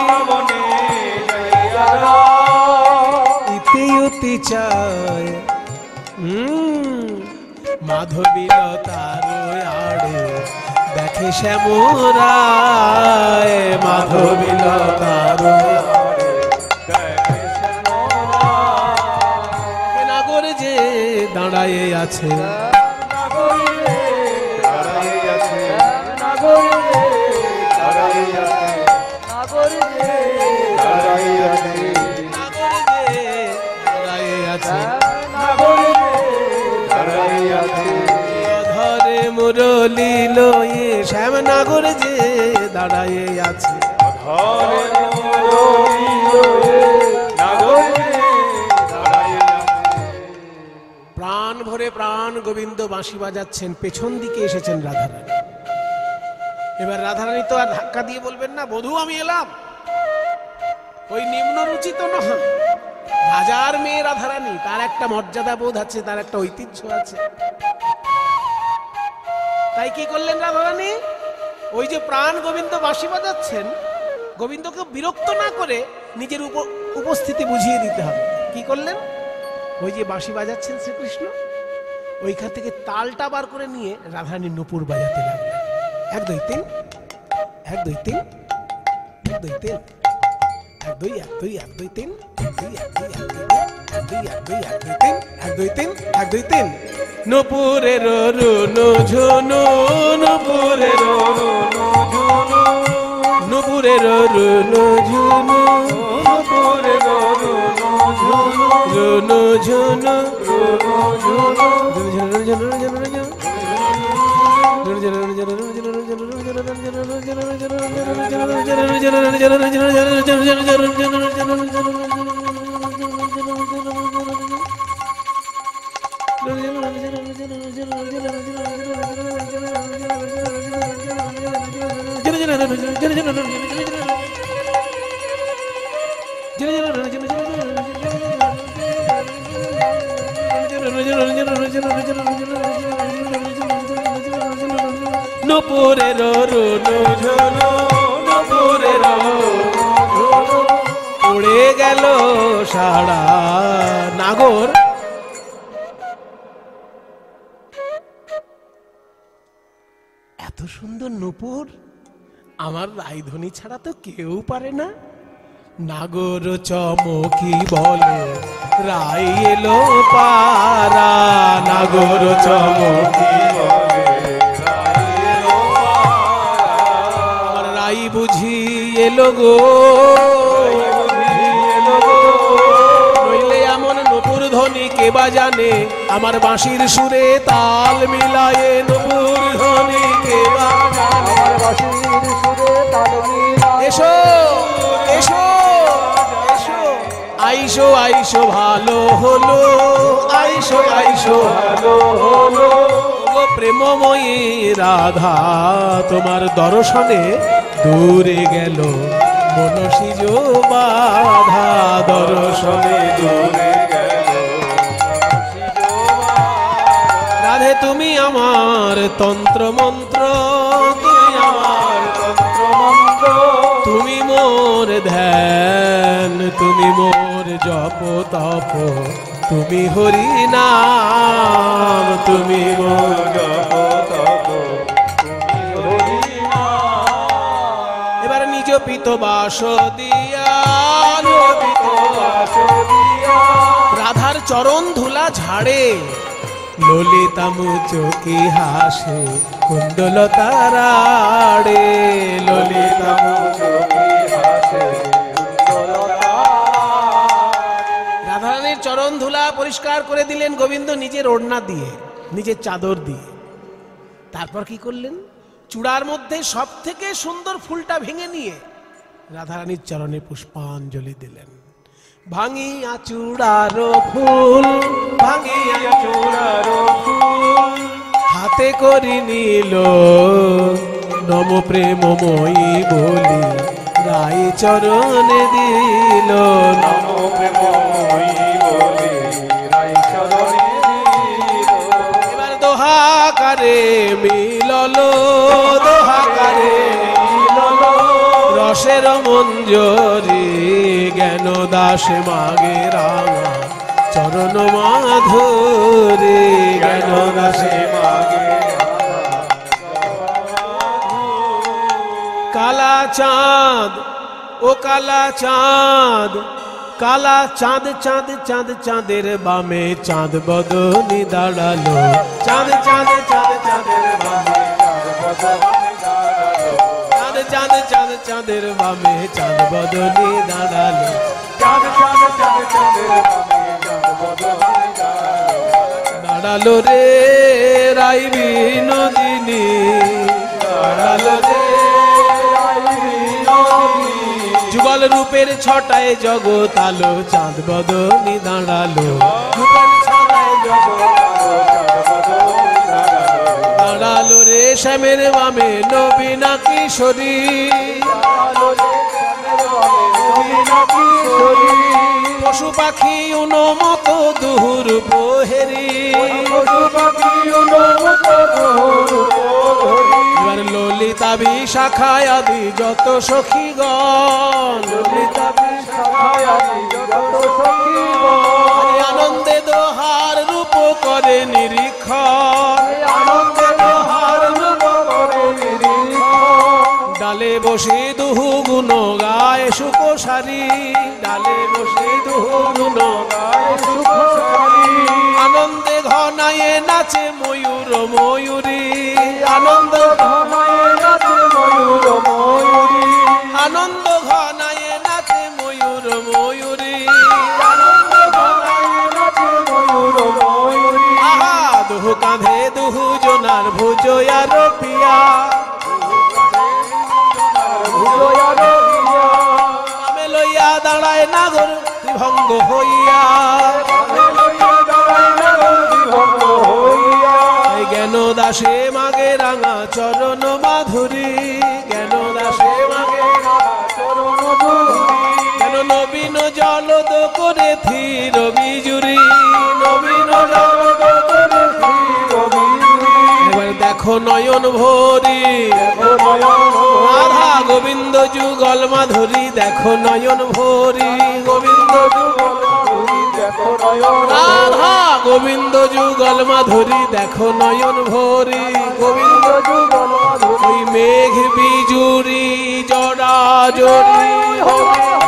ইতি উতি চায় মাধবীল তার আড়ে দেখে শ্যামরায়, মাধবীল তার নাগর যে দাঁড়ায়ে আছে, ধরে মুরলি লয়ে শ্যাম নাগর যে দাঁড়ায়ে আছে, প্রাণ ভরে প্রাণ গোবিন্দ বাঁশি বাজাচ্ছেন। পেছন দিকে এসেছেন রাধারানী। এবার রাধারানী তো আর ধাক্কা দিয়ে বলবেন না, বধূ আমি এলাম, ওই নিম্ন রুচি তো নয়। রাজার মেয়ে রাধারানী, তার একটা মর্যাদা বোধ আছে, তার একটা ঐতিহ্য আছে। তাই কি করলেন রাধারানী? ওই যে প্রাণ গোবিন্দ বাঁশি বাজাচ্ছেন, গোবিন্দকে বিরক্ত না করে নিজের উপস্থিতি বুঝিয়ে দিতে হবে। কি করলেন? ওই যে বাঁশি বাজাচ্ছেন শ্রীকৃষ্ণ, ওইখান থেকে তালটা বার করে নিয়ে রাধারানী নূপুর বাজাতে লাগলেন। 1 2 3 1 2 3 1 2 3 1 2 1 2 1 2 3 1 2 1 2 1 2 1 2 1 2 3 1 2 3 1 2 3 নূপুরের রুনু ঝুনু নূপুরের রুনু ঝুনু নূপুরের রুনু ঝুনু নূপুরের রুনু ঝুনু রুনু ঝুনু নূপুরের রুনু ঝুনু নূপুরের উড়ে গেল সারা নাগর। এত সুন্দর নূপুর আমার রায়ধনী ছাড়া তো কেউ পারে না। নাগর চমকি বলে রাই এলো পারা, নাগর চমকি বলে আমার রাই বুঝি এলো গো, নইলে এমন নূপুর ধ্বনি কে বা জানে, আমার বাঁশির সুরে তাল মিলায়ে নূপুর ধ্বনি কে বা জানে, আমার বাঁশির সুরে তাল মিলায়ে। এসো এসো এসো আইসো আইসো ভালো হলো, আইসো আইসো ভালো হলো গো প্রেমময়ী রাধা, তোমার দর্শনে দূরে গেল মনসিজ বাধা, দর্শনে দূরে গেল রাধে তুমি আমার তন্ত্র মন্ত্র, তুমি আমার তন্ত্র মন্ত্র, তুমি মোর ধ্যান, তুমি মোর জপ তপ, তুমি হরি নাম, তুমি মোর জপ তপ, তুমি হরি নাম। এবার নিজ পিত বাস দিয়া, পিত বাস দিয়া রাধার চরণ ধুলা ঝাড়ে, ললিতা মুচকি হাসে কুণ্ডলতা রাড়ে, ললিতা মুচকি হাসে কুণ্ডলতা। রাধারানীর চরণ ধুলা পরিষ্কার করে দিলেন গোবিন্দ নিজের ওড়না দিয়ে, নিজের চাদর দিয়ে। তারপর কি করলেন? চূড়ার মধ্যে সব থেকে সুন্দর ফুলটা ভেঙে নিয়ে রাধারানীর চরণে পুষ্পাঞ্জলি দিলেন। ভাঙিয়া চূড়ার ফুল, ভাঙিয়া চূড়ার ফুল হাতে করি নিল, নম প্রেমময়ী বলি রাই চরণে দিল, নম প্রেমময়ী বলি রাই চরণে দিল। এবার দোহাকারে মিলল, দোহাকারে মিলল রসের মঞ্জরি, জ্ঞান দাস মাগে রাঙা চরণ মাধুরী, জ্ঞান দাসে মাগে কালা চাঁদ, ও কালা চাঁদ, কালা চাঁদ চাঁদ চাঁদ চাঁদের বামে চাঁদ বদনি দাঁড়ালো, চাঁদ চাঁদ চাঁদ চাঁদের বামে চাঁদ বদনি দাঁড়ালো, চাঁদ চাঁদ চাঁদ চাঁদের বামে চাঁদ বদনি দাঁড়ালো, চাঁদ চাঁদ চাঁদ চাঁদের বামে চাঁদ বদনি দাঁড়ালো রে রাই বিনোদিনী, দাঁড়ালো রে রাই বিনোদিনী। যুগল রূপের ছটায় জগৎ আলো, চাঁদ বদনি দাঁড়ালো, রূপের ছটায় জগৎ আলো, চাঁদ বদনি দাঁড়ালো, দাঁড়ালো রে শ্যামের বামে নবীনা কিশোরী, দাঁড়ালো রে শ্যামের বামে নবীনা কিশোরী। পশু পাখি উন্মত দুহুর প্রহেরী, পশু পাখি উন্মত দুহুর প্রহেরী। এবার ললিতা বিশাখায় আদি যত সখীগণ, ললিতা বিশাখায় আদি যত সখীগণ আনন্দে দোহার রূপ করে নিরীক্ষণ, ডালে বসে দুহু গুণ গায় সুকোসারি, ডালে বসে দুহু গুণ গায় সুকোসারি। আনন্দে ঘনায়ে নাচে ময়ূর ময়ূরী, আনন্দ ঘনায়ে নাচে ময়ূর ময়ূরী, আনন্দ ঘনায়ে নাচে ময়ূর ময়ূরী, আনন্দ ঘনায়ে নাচে ময়ূর ময়ূরী। আহা দুহু কাঁধে দুহু জনার ভুজয়ার পিয়া, নামে লইয়া দাঁড়ায় নাগর ত্রিভঙ্গ হইয়া, জ্ঞান দাসে মাগে রাঙা চরণ মাধুরী, জ্ঞান দাসে মাগে চরণ মাধুরী। কেন নবীন জলদ করে ধীর বিজুরি, নবীন জলদ করে ধীর বিজুরি। এবার দেখো নয়ন ভরি, রাধা গোবিন্দ যুগল মাধুরী, দেখো নয়ন ভরি, গোবিন্দ যুগল মাধুরী, দেখো নয়ন রাধা গোবিন্দ যুগল মাধুরী, দেখো নয়ন ভরি, গোবিন্দ যুগল মাধুরী। মেঘ বিজুরি জড়া জড়ি হবে